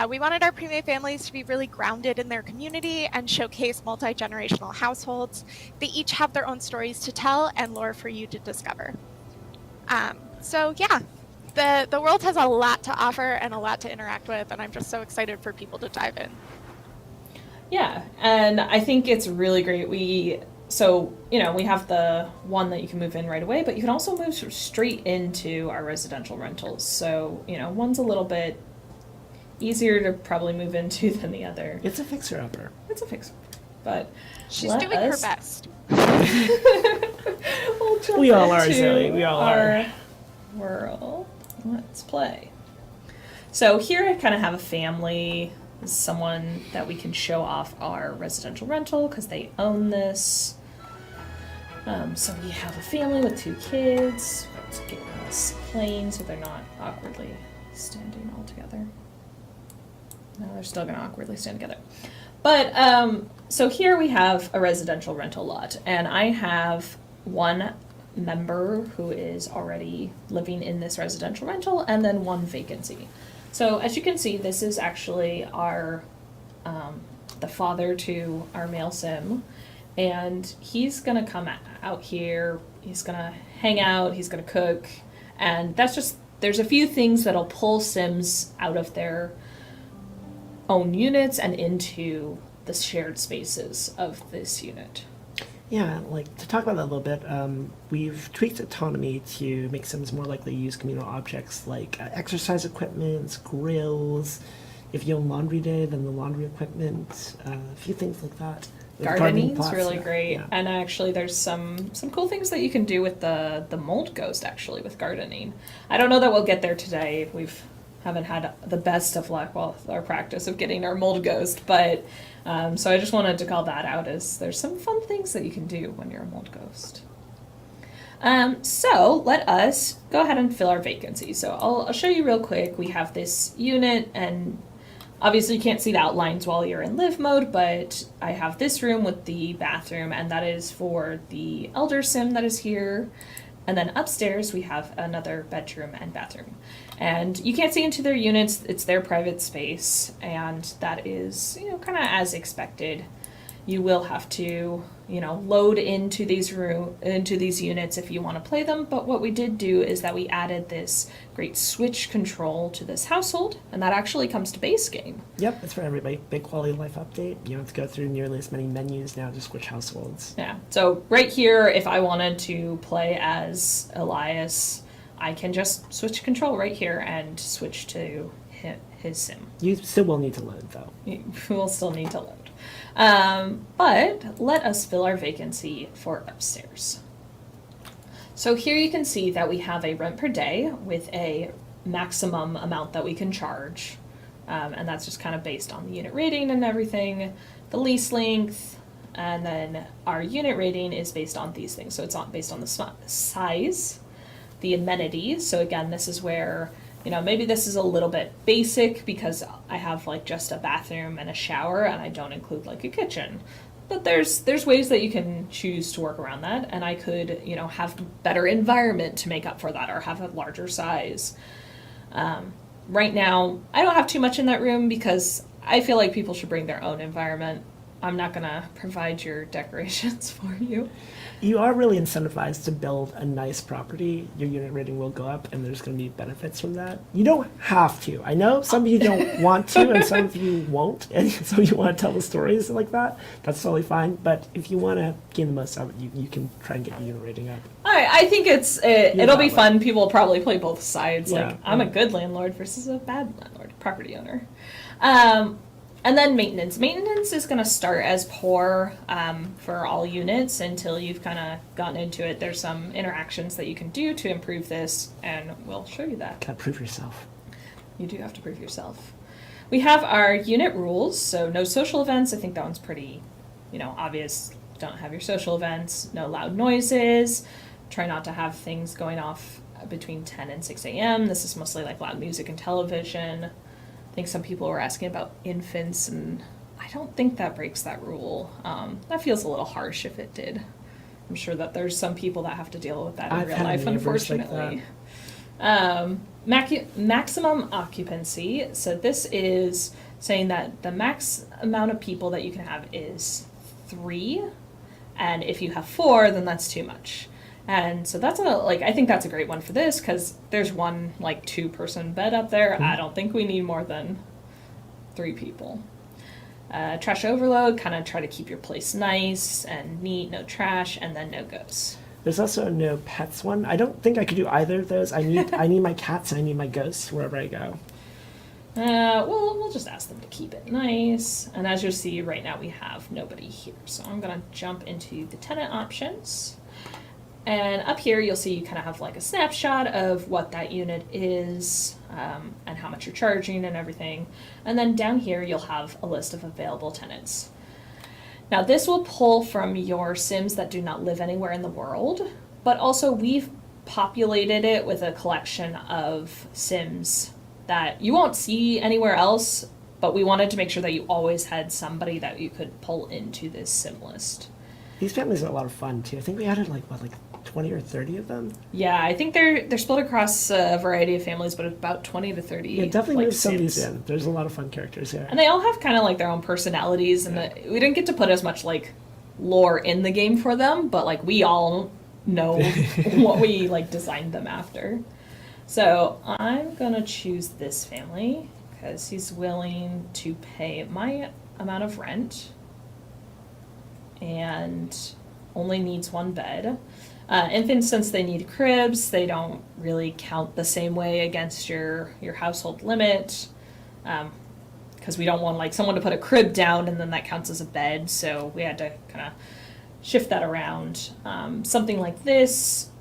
We wanted our pre-made families to be really grounded in their community and showcase multi-generational households. They each have their own stories to tell and lore for you to discover. So yeah, the world has a lot to offer and a lot to interact with, and I'm just so excited for people to dive in. Yeah, and I think it's really great. We have the one that you can move in right away, but you can also move straight into our residential rentals. So, one's a little bit easier to probably move into than the other. It's a fixer-upper. It's a fixer, but She's doing her best. We'll jump We all are, into Zoe. We all our are. world. Let's play. So here I kind of have a family. This is someone that we can show off our residential rental because they own this. So we have a family with 2 kids. Let's get this plane so they're not awkwardly standing all together. No, they're still going to awkwardly stand together. But, so here we have a residential rental lot, and I have one member who is already living in this residential rental, and then one vacancy. So as you can see, this is actually our, the father to our male sim, and he's going to come out here, he's going to hang out, he's going to cook, and that's just, there's a few things that'll pull sims out of their own units and into the shared spaces of this unit. Yeah, to talk about that a little bit, we've tweaked autonomy to make Sims more likely to use communal objects like exercise equipment, grills. If you own laundry day, then the laundry equipment, a few things like that. Gardening's pots, really yeah, great, yeah. and actually there's some cool things that you can do with the mold ghost actually with gardening. I don't know that we'll get there today. Haven't had the best of luck with our practice of getting our mold ghost, but so I just wanted to call that out as there's some fun things that you can do when you're a mold ghost. So let us go ahead and fill our vacancy. So I'll show you real quick. We have this unit, and obviously you can't see the outlines while you're in live mode, but I have this room with the bathroom, and that is for the elder sim that is here. And then upstairs, we have another bedroom and bathroom. And you can't see into their units, it's their private space, and that is, kind of as expected. You will have to, load into these units if you want to play them, but what we did do is that we added this great switch control to this household, and that actually comes to base game. Yep, it's for everybody. Big quality of life update. You don't have to go through nearly as many menus now to switch households. Yeah, so right here, if I wanted to play as Elias, I can just switch control right here and switch to his sim. You still will need to load, though. You will still need to load. But let us fill our vacancy for upstairs. So here you can see that we have a rent per day with a maximum amount that we can charge. And that's just kind of based on the unit rating and everything, the lease length, and then our unit rating is based on these things. So it's not based on the size, the amenities. So again, this is where, maybe this is a little bit basic because I have like just a bathroom and a shower and I don't include like a kitchen. But there's ways that you can choose to work around that, and I could, have better environment to make up for that or have a larger size. Right now, I don't have too much in that room because I feel like people should bring their own environment. I'm not gonna provide your decorations for you. You are really incentivized to build a nice property. Your unit rating will go up, and there's going to be benefits from that. You don't have to. I know some of you don't want to, and some of you won't, and some of you want to tell the stories like that. That's totally fine. But if you want to gain the most out of it, you can try and get your unit rating up. I think it'll be fun. People will probably play both sides. Yeah, like, I'm a good landlord versus a bad landlord, property owner. And then maintenance. Maintenance is going to start as poor for all units until you've kind of gotten into it. There's some interactions that you can do to improve this, and we'll show you that. Gotta prove yourself. You do have to prove yourself. We have our unit rules, so no social events. I think that one's pretty, obvious. Don't have your social events. No loud noises. Try not to have things going off between 10 and 6 a.m. This is mostly like loud music and television. I think some people were asking about infants, and I don't think that breaks that rule. That feels a little harsh if it did. I'm sure that there's some people that have to deal with that in real life, unfortunately. Maximum occupancy. So this is saying that the max amount of people that you can have is 3, and if you have 4, then that's too much. And so that's I think that's a great one for this because there's one 2-person bed up there. Mm-hmm. I don't think we need more than 3 people. Trash overload, kind of try to keep your place nice and neat, no trash, and then no ghosts. There's also a no pets one. I don't think I could do either of those. I need my cats and I need my ghosts wherever I go. We'll just ask them to keep it nice. And as you'll see, right now we have nobody here. So I'm going to jump into the tenant options. And up here, you'll see you kind of have a snapshot of what that unit is and how much you're charging and everything. And then down here, you'll have a list of available tenants. Now, this will pull from your Sims that do not live anywhere in the world, but also we've populated it with a collection of Sims that you won't see anywhere else, but we wanted to make sure that you always had somebody that you could pull into this Sim list. These families are a lot of fun, too. I think we added 20 or 30 of them? Yeah, I think they're split across a variety of families, but about 20 to 30. Yeah, definitely move some of these Sims. in. There's a lot of fun characters here. And they all have kind of their own personalities, and we didn't get to put as much lore in the game for them, but we all know what we designed them after. So I'm gonna choose this family because he's willing to pay my amount of rent and only needs 1 bed. Infants, since they need cribs, they don't really count the same way against your household limit, because we don't want someone to put a crib down and then that counts as a bed, so we had to kind of shift that around. Something like this,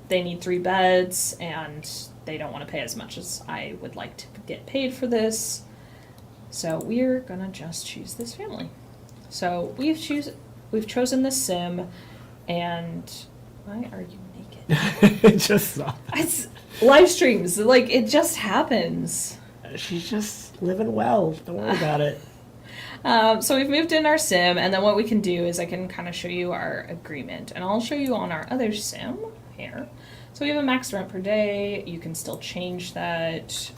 they need 3 beds and they don't want to pay as much as I would like to get paid for this, so we're gonna just choose this family. So we've chosen this Sim. And why are you naked? Just saw. It's live streams. It just happens. She's just living well. Don't worry about it. So we've moved in our sim, and then what we can do is I can kind of show you our agreement, and I'll show you on our other sim here. So we have a max rent per day. You can still change that.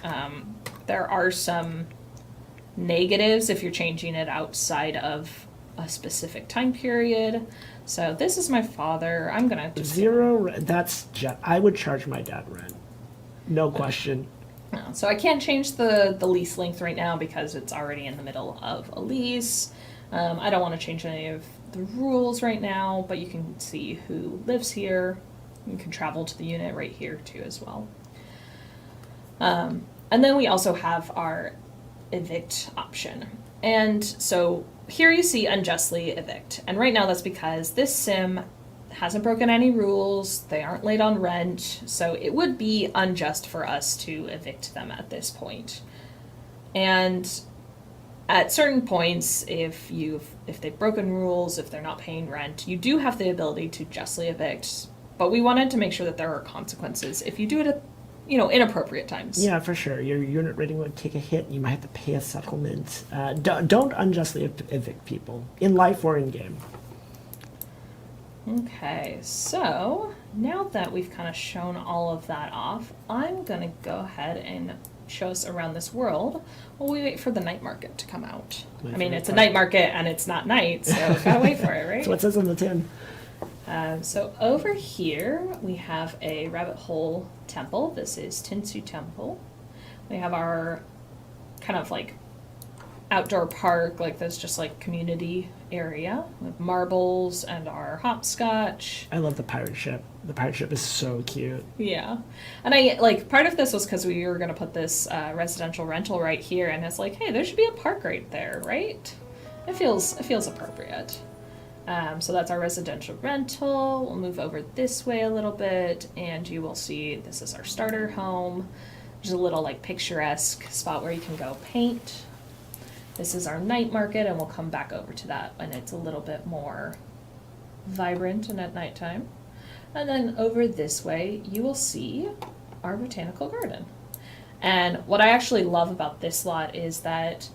There are some negatives if you're changing it outside of a specific time period. So this is my father. I'm gonna just I would charge my dad rent. No question. So I can't change the lease length right now because it's already in the middle of a lease. I don't want to change any of the rules right now, but you can see who lives here. You can travel to the unit right here too as well. And then we also have our evict option. And so here you see unjustly evict. And right now that's because this sim hasn't broken any rules, they aren't late on rent, so it would be unjust for us to evict them at this point. And at certain points, if they've broken rules, if they're not paying rent, you do have the ability to justly evict, but we wanted to make sure that there are consequences if you do it at inappropriate times. Yeah, for sure. Your unit rating would take a hit. You might have to pay a settlement. Don't unjustly evict people, in life or in game. Okay, so now that we've kind of shown all of that off, I'm going to go ahead and show us around this world while we wait for the night market to come out. I mean, it's a night market and it's not night, so gotta wait for it, right? That's what it says on the tin. So over here, we have a rabbit hole temple. This is Tinsu Temple. We have our kind of like outdoor park, like this just like community area with marbles and our hopscotch. I love the pirate ship. The pirate ship is so cute. Yeah. And I like part of this was because we were going to put this residential rental right here, and it's like, hey, there should be a park right there, right? It feels appropriate. So that's our residential rental. We'll move over this way a little bit, and you will see this is our starter home. There's a little like picturesque spot where you can go paint. This is our night market, and we'll come back over to that when it's a little bit more vibrant and at nighttime. And then over this way, you will see our botanical garden. And what I actually love about this lot is that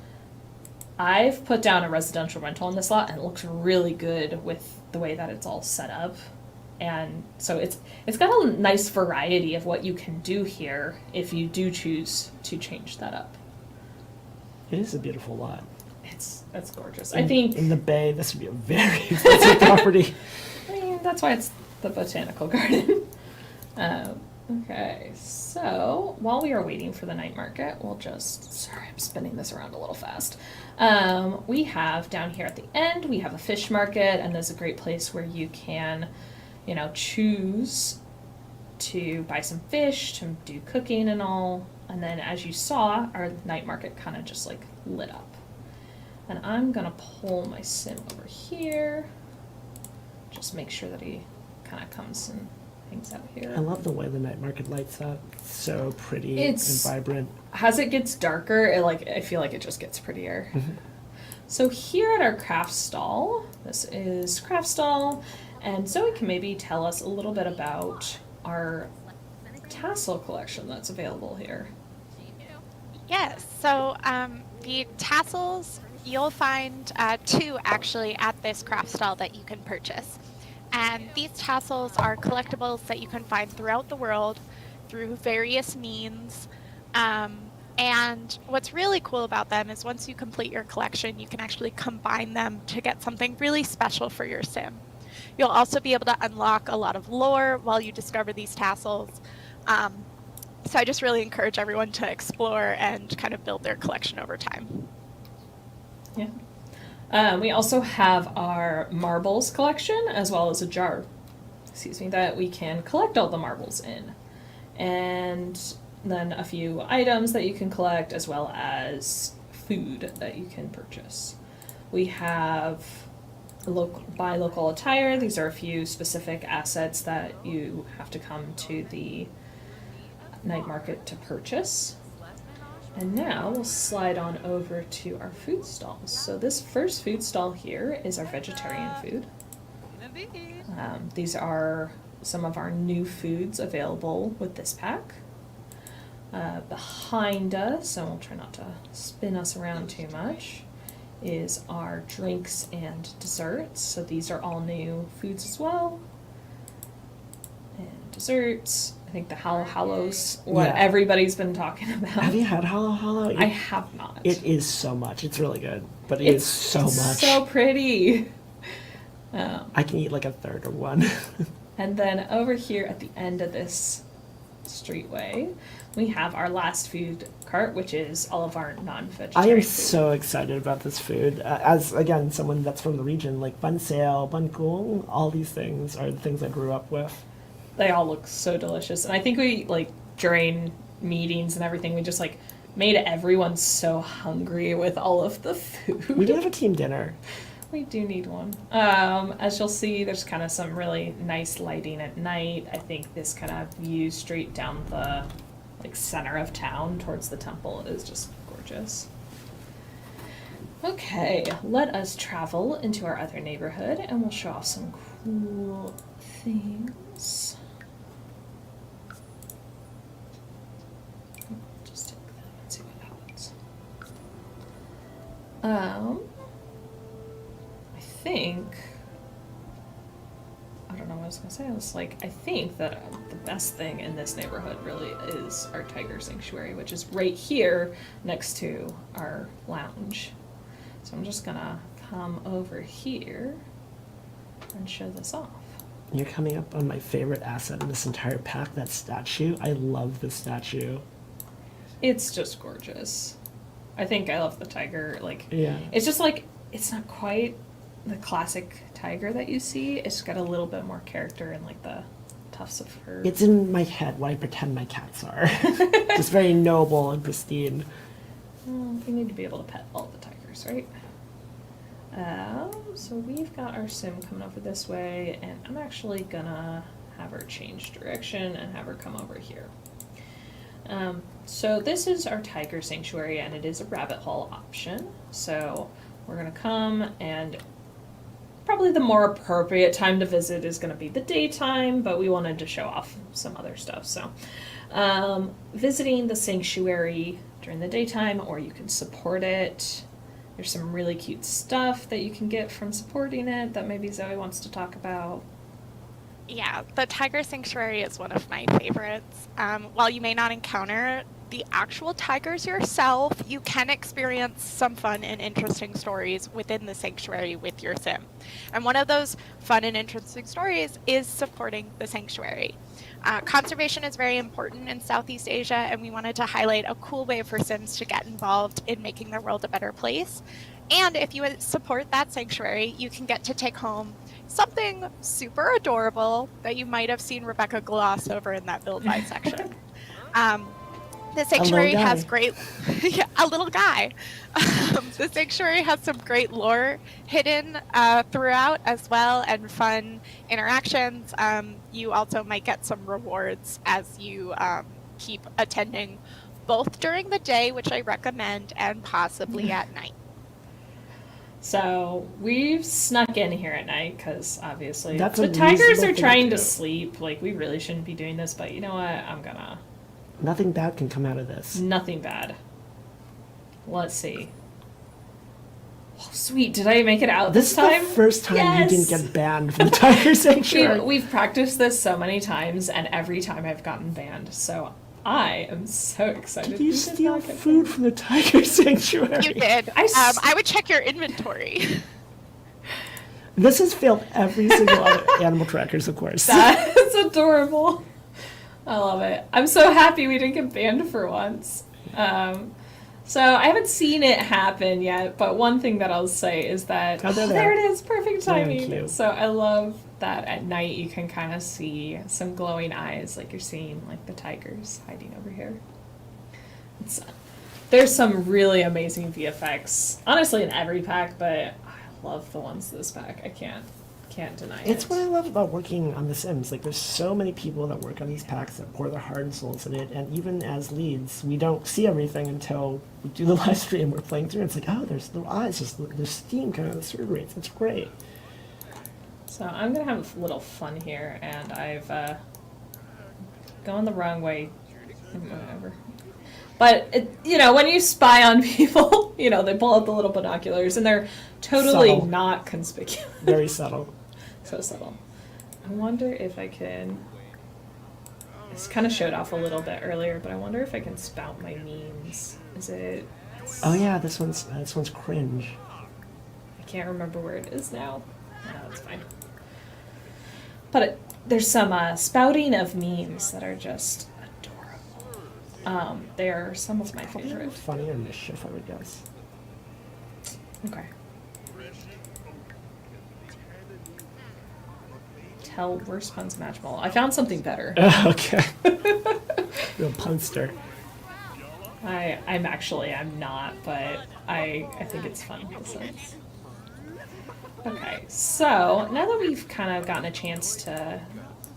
I've put down a residential rental in this lot, and it looks really good with the way that it's all set up. And so it's got a nice variety of what you can do here if you do choose to change that up. It is a beautiful lot. It's gorgeous. I think in the bay, this would be a very expensive property. I mean, that's why it's the botanical garden. Okay, so while we are waiting for the night market, sorry, I'm spinning this around a little fast. We have down here at the end, we have a fish market, and there's a great place where you can, choose to buy some fish, to do cooking and all. And then as you saw, our night market kind of just like lit up. And I'm gonna pull my sim over here. Just make sure that he kind of comes and hangs out here. I love the way the night market lights up. It's so pretty and vibrant. As it gets darker, I feel like it just gets prettier. Mm-hmm. So here at our craft stall, this is craft stall, and Zoe can maybe tell us a little bit about our tassel collection that's available here. Yes, so the tassels, you'll find two actually at this craft stall that you can purchase. And these tassels are collectibles that you can find throughout the world through various means. And what's really cool about them is once you complete your collection, you can actually combine them to get something really special for your sim. You'll also be able to unlock a lot of lore while you discover these tassels. So I just really encourage everyone to explore and kind of build their collection over time. Yeah. We also have our marbles collection, as well as a jar, that we can collect all the marbles in. And then a few items that you can collect, as well as food that you can purchase. We have buy local attire. These are a few specific assets that you have to come to the night market to purchase. And now we'll slide on over to our food stalls. So this first food stall here is our vegetarian food. These are some of our new foods available with this pack. Behind us, and we'll try not to spin us around too much, is our drinks and desserts. So these are all new foods as well. And desserts. I think the Halo Halos, what Yeah. everybody's been talking about. Have you had Halo Halo? I have not. It is so much. It's really good, but it's so much. So pretty. I can eat like a third of one. And then over here at the end of this streetway, we have our last food cart, which is all of our non-vegetarian I am food. so excited about this food. As, again, someone that's from the region, like banseo, bankung, all these things are the things I grew up with. They all look so delicious. And I think we, like, during meetings and everything, we just, like, made everyone so hungry with all of the food. We did have a team dinner. We do need one. As you'll see, there's kind of some really nice lighting at night. I think this kind of view straight down the like center of town towards the temple is just gorgeous. Okay, let us travel into our other neighborhood and we'll show off some cool things. Just take that and see what happens. I don't know what I was gonna say. I was like, I think that the best thing in this neighborhood really is our tiger sanctuary, which is right here next to our lounge. So I'm just gonna come over here and show this off. You're coming up on my favorite asset in this entire pack, that statue. I love this statue. It's just gorgeous. I think I love the tiger. Like, Yeah. it's just like, it's not quite the classic tiger that you see. It's got a little bit more character and like the tufts of fur. It's in my head what I pretend my cats are. Just very noble and pristine. Well, we need to be able to pet all the tigers, right? So we've got our sim coming over this way, and I'm actually gonna have her change direction and have her come over here. So this is our tiger sanctuary, and it is a rabbit hole option. So we're gonna come, and probably the more appropriate time to visit is gonna be the daytime, but we wanted to show off some other stuff. So visiting the sanctuary during the daytime, or you can support it. There's some really cute stuff that you can get from supporting it that maybe Zoe wants to talk about. Yeah, the Tiger Sanctuary is one of my favorites. While you may not encounter the actual tigers yourself, you can experience some fun and interesting stories within the sanctuary with your sim. And one of those fun and interesting stories is supporting the sanctuary. Conservation is very important in Southeast Asia, and we wanted to highlight a cool way for Sims to get involved in making their world a better place. And if you support that sanctuary, you can get to take home something super adorable that you might have seen Rebecca gloss over in that build buy section. The sanctuary has great, yeah, a little guy. The sanctuary has some great lore hidden throughout as well, and fun interactions. You also might get some rewards as you keep attending both during the day, which I recommend, and possibly at night. So we've snuck in here at night because obviously That's the a tigers reasonable are thing to trying to do. sleep. Like, we really shouldn't be doing this, but you know what? I'm gonna. Nothing bad can come out of this. Nothing bad. Let's see. Oh, sweet. Did I make it out This this is time? the first time Yes! you didn't get banned from the Tiger Sanctuary. We've practiced this so many times, and every time I've gotten banned. So I am so excited. Did you We did steal not get food banned. from the Tiger Sanctuary? You did. I would check your inventory. This has failed every single other animal trackers, of course. That's adorable. I love it. I'm so happy we didn't get banned for once. So I haven't seen it happen yet, but one thing that I'll say is that there it is, perfect Very timing. cute. So I love that at night you can kind of see some glowing eyes, like you're seeing like the tigers hiding over here. There's some really amazing VFX, honestly, in every pack, but I love the ones this pack. I can't deny it. It's what I love about working on The Sims. Like, there's so many people that work on these packs that pour their heart and souls in it, and even as leads, we don't see everything until we do the live stream. We're playing through, and it's like, oh, there's the eyes, just there's steam coming out of the server rates. It's great. So I'm gonna have a little fun here, and I've gone the wrong way. Whatever. But, when you spy on people, they pull out the little binoculars, and they're totally Subtle. not conspicuous. Very subtle. So subtle. I wonder if I can... This kind of showed off a little bit earlier, but I wonder if I can spout my memes. Is it... Oh yeah, this one's cringe. I can't remember where it is now. No, that's fine. But there's some spouting of memes that are just adorable. They are some of my favorite. Funny or mischief, I would guess. Okay. Tell worst puns imaginable. I found something better. Okay. Real punster. I'm not, but I think it's fun. Okay, so now that we've kind of gotten a chance to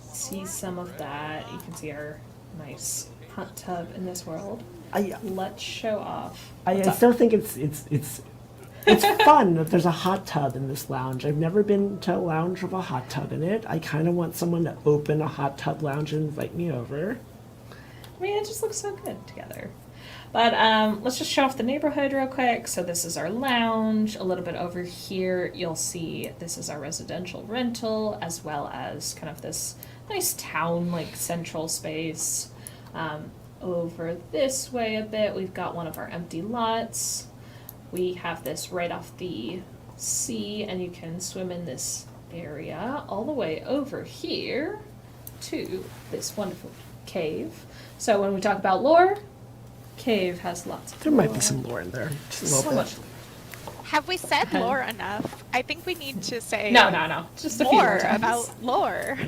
see some of that, you can see our nice hot tub in this world. Let's show off. I still think it's fun that there's a hot tub in this lounge. I've never been to a lounge with a hot tub in it. I kind of want someone to open a hot tub lounge and invite me over. I mean, it just looks so good together. But let's just show off the neighborhood real quick. So this is our lounge. A little bit over here, you'll see this is our residential rental, as well as kind of this nice town, like central space. Over this way a bit, we've got one of our empty lots. We have this right off the sea, and you can swim in this area all the way over here to this wonderful cave. So when we talk about lore, cave has lots of There might lore. be some lore in there. Just a So little much. bit. Have we said lore enough? I think we need to say No. Just a few more more times. about lore.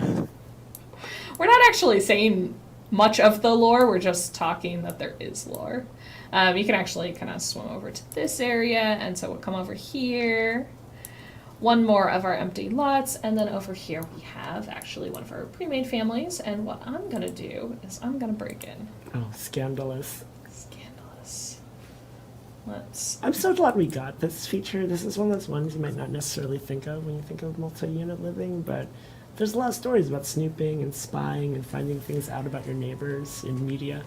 We're not actually saying much of the lore. We're just talking that there is lore. You can actually kind of swim over to this area, and so we'll come over here. One more of our empty lots, and then over here we have actually one of our pre-made families, and what I'm gonna do is I'm gonna break in. Oh, scandalous. Scandalous. I'm so glad we got this feature. This is one of those ones you might not necessarily think of when you think of multi-unit living, but there's a lot of stories about snooping and spying and finding things out about your neighbors in media.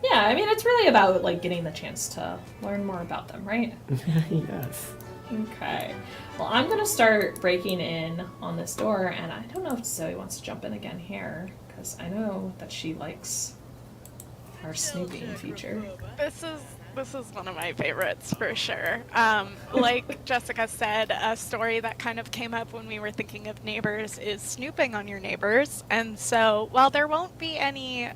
Yeah, I mean, it's really about, like, getting the chance to learn more about them, right? Yes. Okay. Well, I'm going to start breaking in on this door, and I don't know if Zoe wants to jump in again here, because I know that she likes our snooping feature. This is one of my favorites for sure. Like Jessica said, a story that kind of came up when we were thinking of neighbors is snooping on your neighbors. And so while there won't be any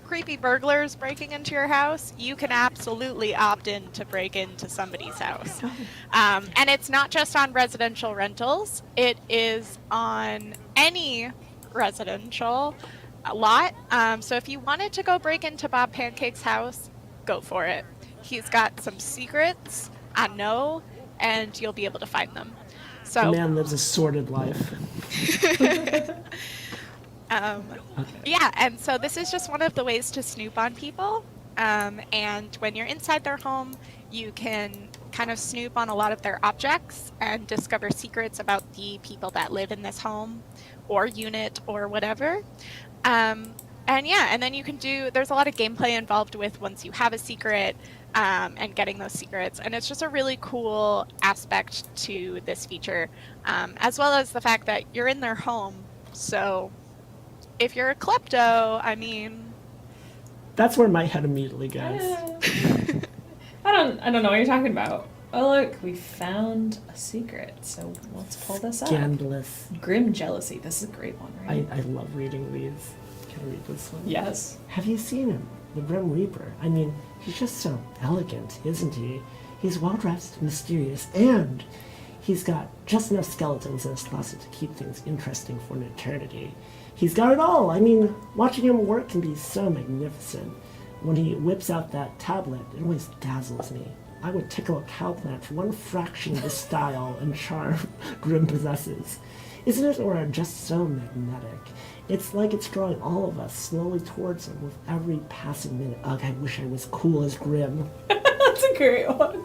creepy burglars breaking into your house, you can absolutely opt in to break into somebody's house. And it's not just on residential rentals, it is on any residential lot. So if you wanted to go break into Bob Pancake's house, go for it. He's got some secrets, I know, and you'll be able to find them. The So man lives a sordid life. yeah, and so this is just one of the ways to snoop on people. And when you're inside their home, you can kind of snoop on a lot of their objects and discover secrets about the people that live in this home or unit or whatever. And yeah, and then you can there's a lot of gameplay involved with once you have a secret and getting those secrets. And it's just a really cool aspect to this feature, as well as the fact that you're in their home. So if you're a klepto, I mean... That's where my head immediately goes. I don't know what you're talking about. Oh, look, we found a secret. So let's pull this up. Scandalous. Grim jealousy. This is a great one, right? I love reading these. Can I read this one? Yes. Have you seen him? The Grim Reaper. I mean, he's just so elegant, isn't he? He's well-dressed, mysterious, and he's got just enough skeletons in his closet to keep things interesting for an eternity. He's got it all. I mean, watching him work can be so magnificent. When he whips out that tablet, it always dazzles me. I would tickle a cowplant for one fraction of the style and charm Grim possesses. Isn't it, or just so magnetic? It's like it's drawing all of us slowly towards him with every passing minute. Ugh, I wish I was cool as Grim. That's a great one.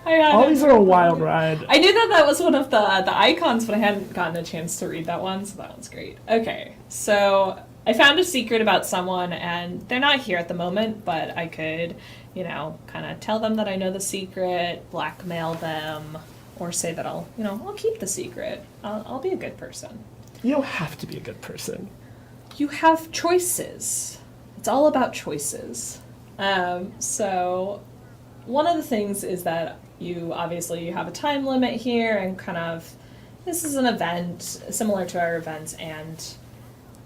All these are a wild ride. I knew that was one of the icons, but I hadn't gotten a chance to read that one, so that one's great. Okay, so I found a secret about someone, and they're not here at the moment, but I could, kind of tell them that I know the secret, blackmail them, or say that I'll keep the secret. I'll be a good person. You don't have to be a good person. You have choices. It's all about choices. So one of the things is that you have a time limit here, and kind of this is an event similar to our events, and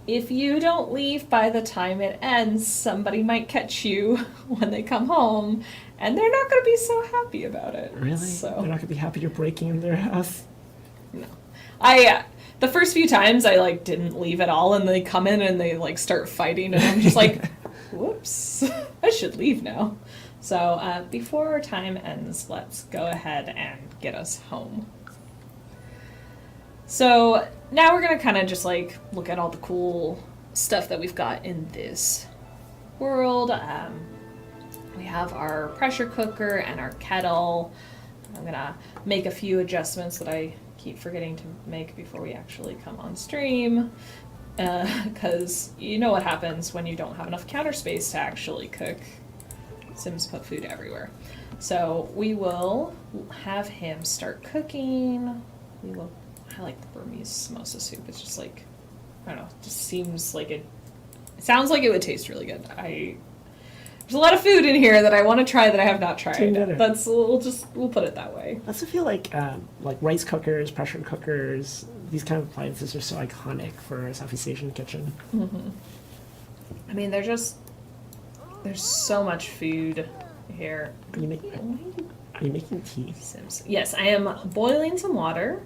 if you don't leave by the time it ends, somebody might catch you when they come home, and they're not going to be so happy about it. Really? So, They're not going to be happy you're breaking in their house? No. The first few times I didn't leave at all, and they come in and they start fighting, and I'm just like, whoops, I should leave now. So before our time ends, let's go ahead and get us home. So now we're going to kind of just look at all the cool stuff that we've got in this world. We have our pressure cooker and our kettle. I'm going to make a few adjustments that I keep forgetting to make before we actually come on stream. Because you know what happens when you don't have enough counter space to actually cook. Sims put food everywhere. So we will have him start cooking. I like the Burmese samosa soup. It's just I don't know, it just seems like it sounds like it would taste really good. There's a lot of food in here that I want to try that I have not tried. We'll put it that way. I also feel like rice cookers, pressure cookers, these kind of appliances are so iconic for a Southeast Asian kitchen. Mm-hmm. I mean, there's so much food here. Are you making tea? Sims. Yes, I am boiling some water.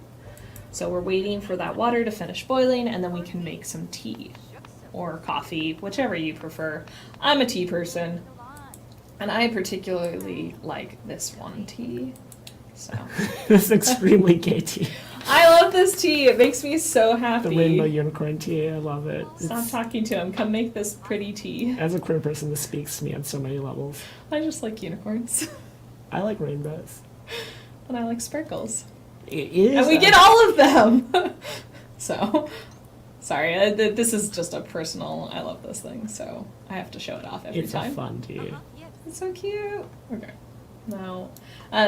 So we're waiting for that water to finish boiling, and then we can make some tea or coffee, whichever you prefer. I'm a tea person, and I particularly like this one tea. So This extremely gay tea. I love this tea. It makes me so happy. The rainbow unicorn tea, I love it. Stop talking to him. Come make this pretty tea. As a queer person, this speaks to me on so many levels. I just like unicorns. I like rainbows. And I like sparkles. It is. And we get all of them. So, sorry. This is just a personal, I love this thing, so I have to show it off every time. It's a fun tea. It's so cute. Okay. Now,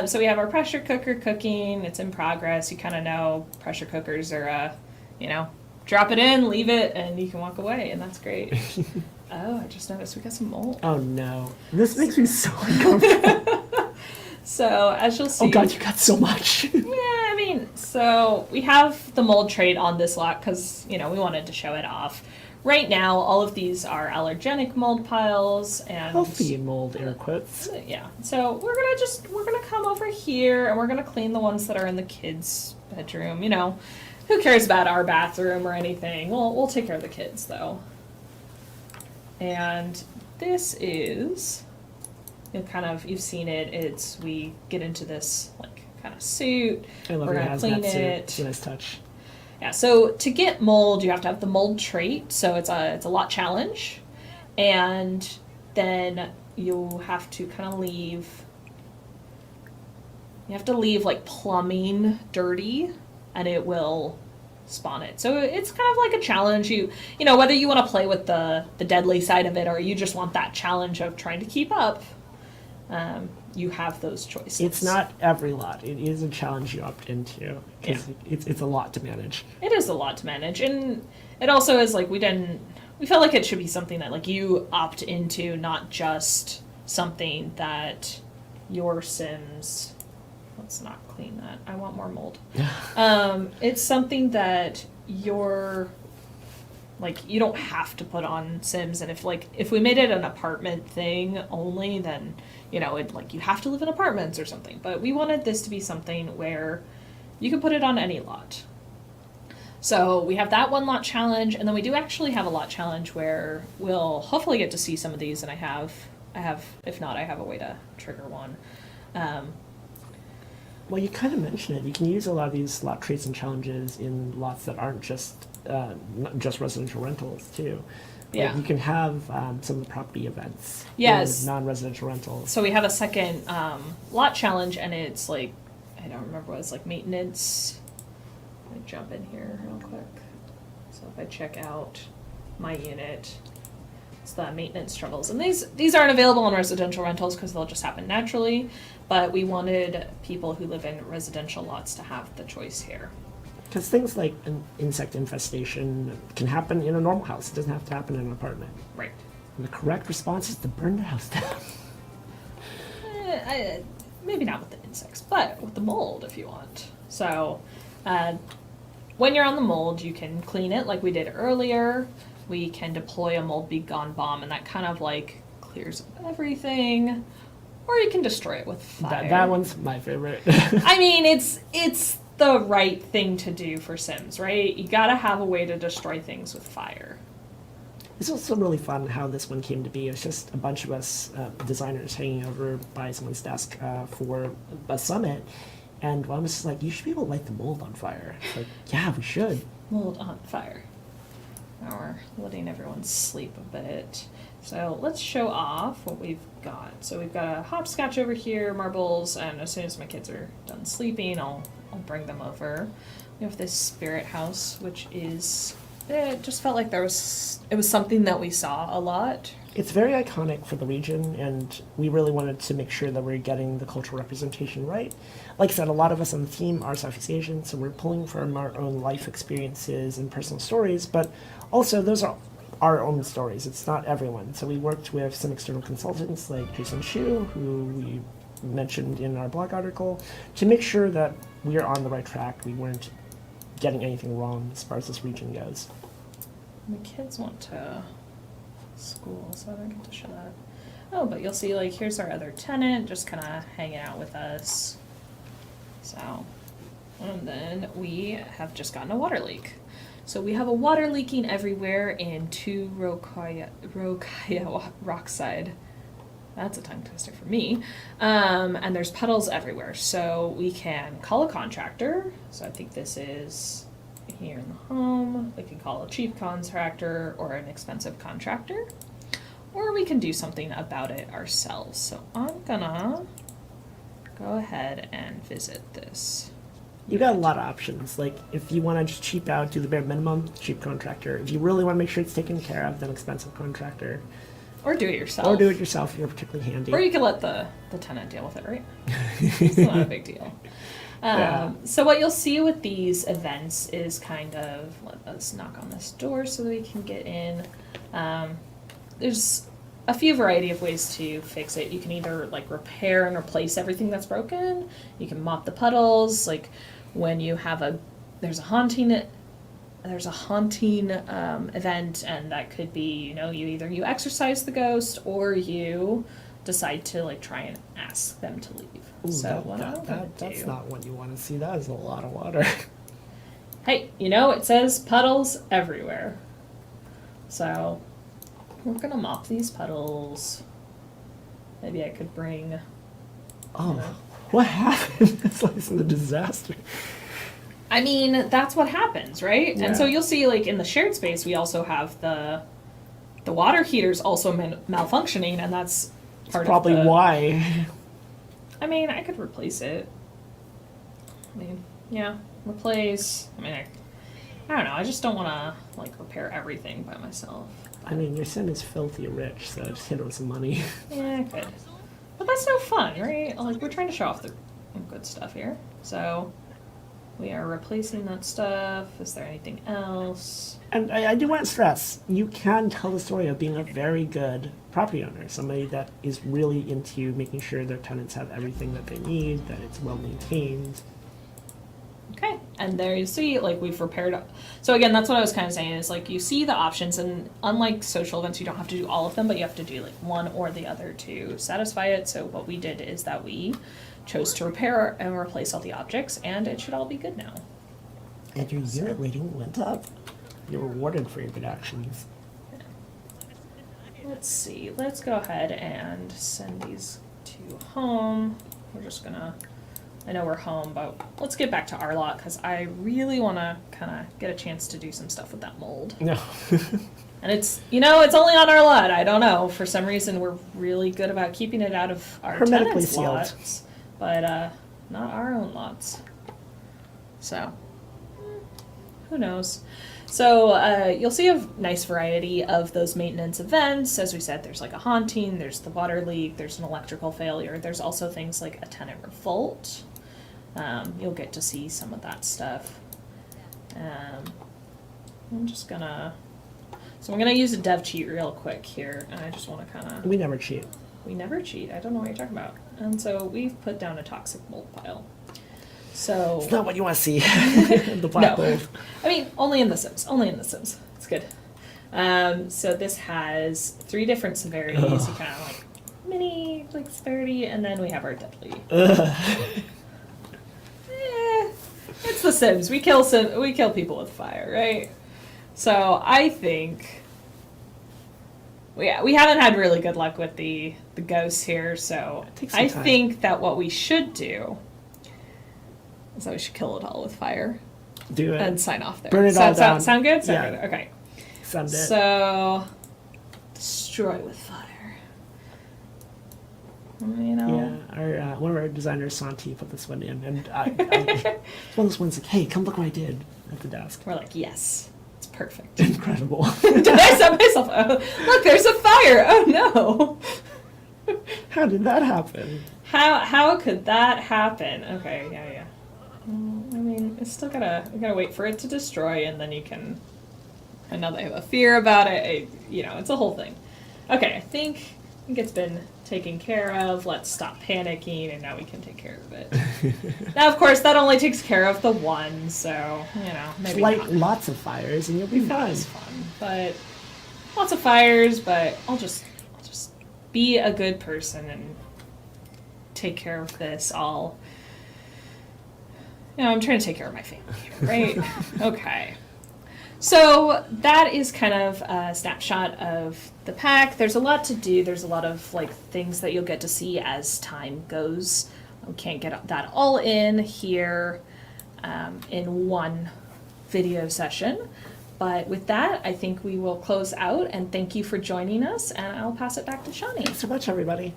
so we have our pressure cooker cooking. It's in progress. You kind of know pressure cookers are, drop it in, leave it, and you can walk away, and that's great. Oh, I just noticed we got some mold. Oh no. This makes me so uncomfortable. So, as you'll see... Oh god, you got so much. So we have the mold trait on this lot because, we wanted to show it off. Right now, all of these are allergenic mold piles and... Healthy mold, air quotes. Yeah. So we're gonna come over here and we're gonna clean the ones that are in the kids' bedroom. Who cares about our bathroom or anything? We'll take care of the kids, though. And this is... you've seen it. We get into this, kind of suit. I love We're your gonna hazmat clean suit. it. It's a nice touch. Yeah, so to get mold, you have to have the mold trait. So it's a lot challenge. And then you have to kind of leave... You have to leave, plumbing dirty, and it will spawn it. So it's kind of like a challenge. You know, whether you want to play with the deadly side of it or you just want that challenge of trying to keep up, you have those choices. It's not every lot. It is a challenge you opt into. Yeah. It's a lot to manage. It is a lot to manage. And it also is we felt like it should be something that you opt into, not just something that your Sims... Let's not clean that. I want more mold. It's something that you don't have to put on Sims, and if we made it an apartment thing only, then you have to live in apartments or something. But we wanted this to be something where you can put it on any lot. So we have that one lot challenge, and then we do actually have a lot challenge where we'll hopefully get to see some of these, and I have if not, I have a way to trigger one. Well, you kind of mentioned it. You can use a lot of these lot traits and challenges in lots that aren't just not just residential rentals too. Yeah. You can have some of the property events. Yes. In non-residential rentals. So we have a second lot challenge, and it's I don't remember what it's maintenance. Let me jump in here real quick. So if I check out my unit. It's the maintenance troubles. And these aren't available on residential rentals because they'll just happen naturally, but we wanted people who live in residential lots to have the choice here. Because things like an insect infestation can happen in a normal house. It doesn't have to happen in an apartment. Right. And the correct response is to burn the house down. Maybe not with the insects, but with the mold if you want. So when you're on the mold, you can clean it like we did earlier. We can deploy a mold be gone bomb, and that kind of like clears up everything. Or you can destroy it with fire. That one's my favorite. I mean, it's the right thing to do for Sims, right? You gotta have a way to destroy things with fire. It's also really fun how this one came to be. It's just a bunch of us designers hanging over by someone's desk for a summit. And one was just like, you should be able to light the mold on fire. It's like, yeah, we should. Mold on fire. Now we're letting everyone sleep a bit. So let's show off what we've got. So we've got a hopscotch over here, marbles, and as soon as my kids are done sleeping, I'll bring them over. We have this spirit house, which is, it just felt like it was something that we saw a lot. It's very iconic for the region, and we really wanted to make sure that we're getting the cultural representation right. Like I said, a lot of us on the team are Southeast Asian, so we're pulling from our own life experiences and personal stories, but also those are our own stories. It's not everyone. So we worked with some external consultants like Jason Shu, who we mentioned in our blog article, to make sure that we are on the right track. We weren't getting anything wrong as far as this region goes. My kids went to school, so I don't get to show that. Oh, but you'll see, like, here's our other tenant, just kind of hanging out with us. So, and then we have just gotten a water leak. So we have a water leaking everywhere in 2 Rokaya Rockside. That's a tongue twister for me. And there's puddles everywhere. So we can call a contractor. So I think this is here in the home. We can call a cheap contractor or an expensive contractor. Or we can do something about it ourselves. So I'm gonna go ahead and visit this. You got a lot of options. Like, if you want to just cheap out, do the bare minimum, cheap contractor. If you really want to make sure it's taken care of, then expensive contractor. Or do it yourself. Or do it yourself if you're particularly handy. Or you can let the tenant deal with it, right? It's not a big deal. Yeah. So what you'll see with these events is kind of, let's knock on this door so that we can get in. There's a few variety of ways to fix it. You can either like repair and replace everything that's broken. You can mop the puddles. Like when you have there's a haunting event, and that could be, you exorcise the ghost or you decide to like try and ask them to leave. Ooh, that's not what you want to see. That is a lot of water. Hey, it says puddles everywhere. So we're gonna mop these puddles. Maybe I could bring. Oh, what happened? It's like a disaster. I mean, that's what happens, right? Yeah. And so you'll see, like in the shared space, we also have the water heaters also malfunctioning, and that's part probably of why. I mean, I could replace it. Replace. I don't know. I just don't want to like repair everything by myself. I mean, your sim is filthy rich, so just hit it with some money. Yeah, I could. But that's no fun, right? Like, we're trying to show off the good stuff here. So, we are replacing that stuff. Is there anything else? And I do want to stress, you can tell the story of being a very good property owner, somebody that is really into making sure their tenants have everything that they need, that it's well maintained. Okay, and there you see, like, we've repaired. So again, that's what I was kind of saying, is like, you see the options, and unlike social events, you don't have to do all of them, but you have to do like one or the other to satisfy it. So what we did is that we chose to repair and replace all the objects, and it should all be good now. And your unit rating went up. You're rewarded for your good actions. Let's see, let's go ahead and send these to home. We're just gonna, I know we're home, but let's get back to our lot, because I really want to kind of get a chance to do some stuff with that mold. No. And it's, it's only on our lot. I don't know. For some reason, we're really good about keeping it out of our Hermetically tenants' sealed. lots, but not our own lots. So, who knows? So you'll see a nice variety of those maintenance events. As we said, there's like a haunting, there's the water leak, there's an electrical failure. There's also things like a tenant revolt. You'll get to see some of that stuff. I'm just gonna... So I'm gonna use a dev cheat real quick here, and I just want to kind of... We never cheat. We never cheat. I don't know what you're talking about. And so we've put down a toxic mold pile. So It's not what you want to see. The black no. mold. I mean, only in The Sims. Only in The Sims. It's good. So this has 3 different severities. You kind of like mini like severity, and then we have our deadly. It's The Sims. We kill people with fire, right? So I think we haven't had really good luck with the ghosts here. So I think that what we should do is that we should kill it all with fire. Do it. And sign off there. Burn it all down. Sound good? Yeah. Good? Okay. Send it. So, destroy with fire. You know? Yeah, our one of our designers, Santi, put this one in, and it's one of those ones like, hey, come look what I did at the desk. We're like, yes, it's perfect. Incredible. Did I set myself? Oh, look, there's a fire. Oh no. How did that happen? How could that happen? Okay, yeah. I mean, it's still gotta wait for it to destroy, and then you can. And now they have a fear about it. It's a whole thing. Okay, I think it's been taken care of. Let's stop panicking, and now we can take care of it. Now, of course, that only takes care of the one, so maybe Light not. lots of fires, and you'll be Not fine. as fun, but lots of fires. But I'll just be a good person and take care of this. I'm trying to take care of my family here, right? Okay. So that is kind of a snapshot of the pack. There's a lot to do. There's a lot of things that you'll get to see as time goes. We can't get that all in here in one video session. But with that, I think we will close out, and thank you for joining us, and I'll pass it back to Shawnee. Thanks so much, everybody.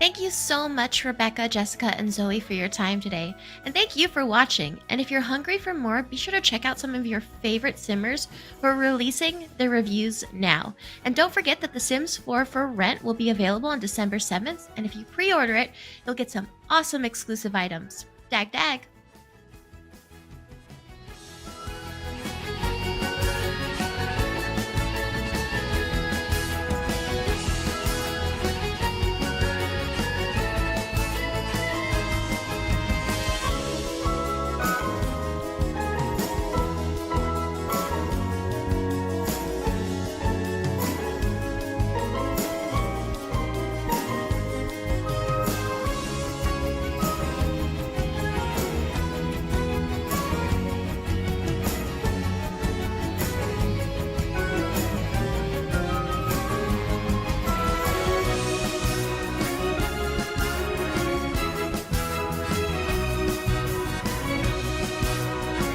Thank you so much, Rebecca, Jessica, and Zoe, for your time today. And thank you for watching. And if you're hungry for more, be sure to check out some of your favorite Simmers who are releasing their reviews now. And don't forget that The Sims 4 for Rent will be available on December 7th. And if you pre-order it, you'll get some awesome exclusive items. Dag dag!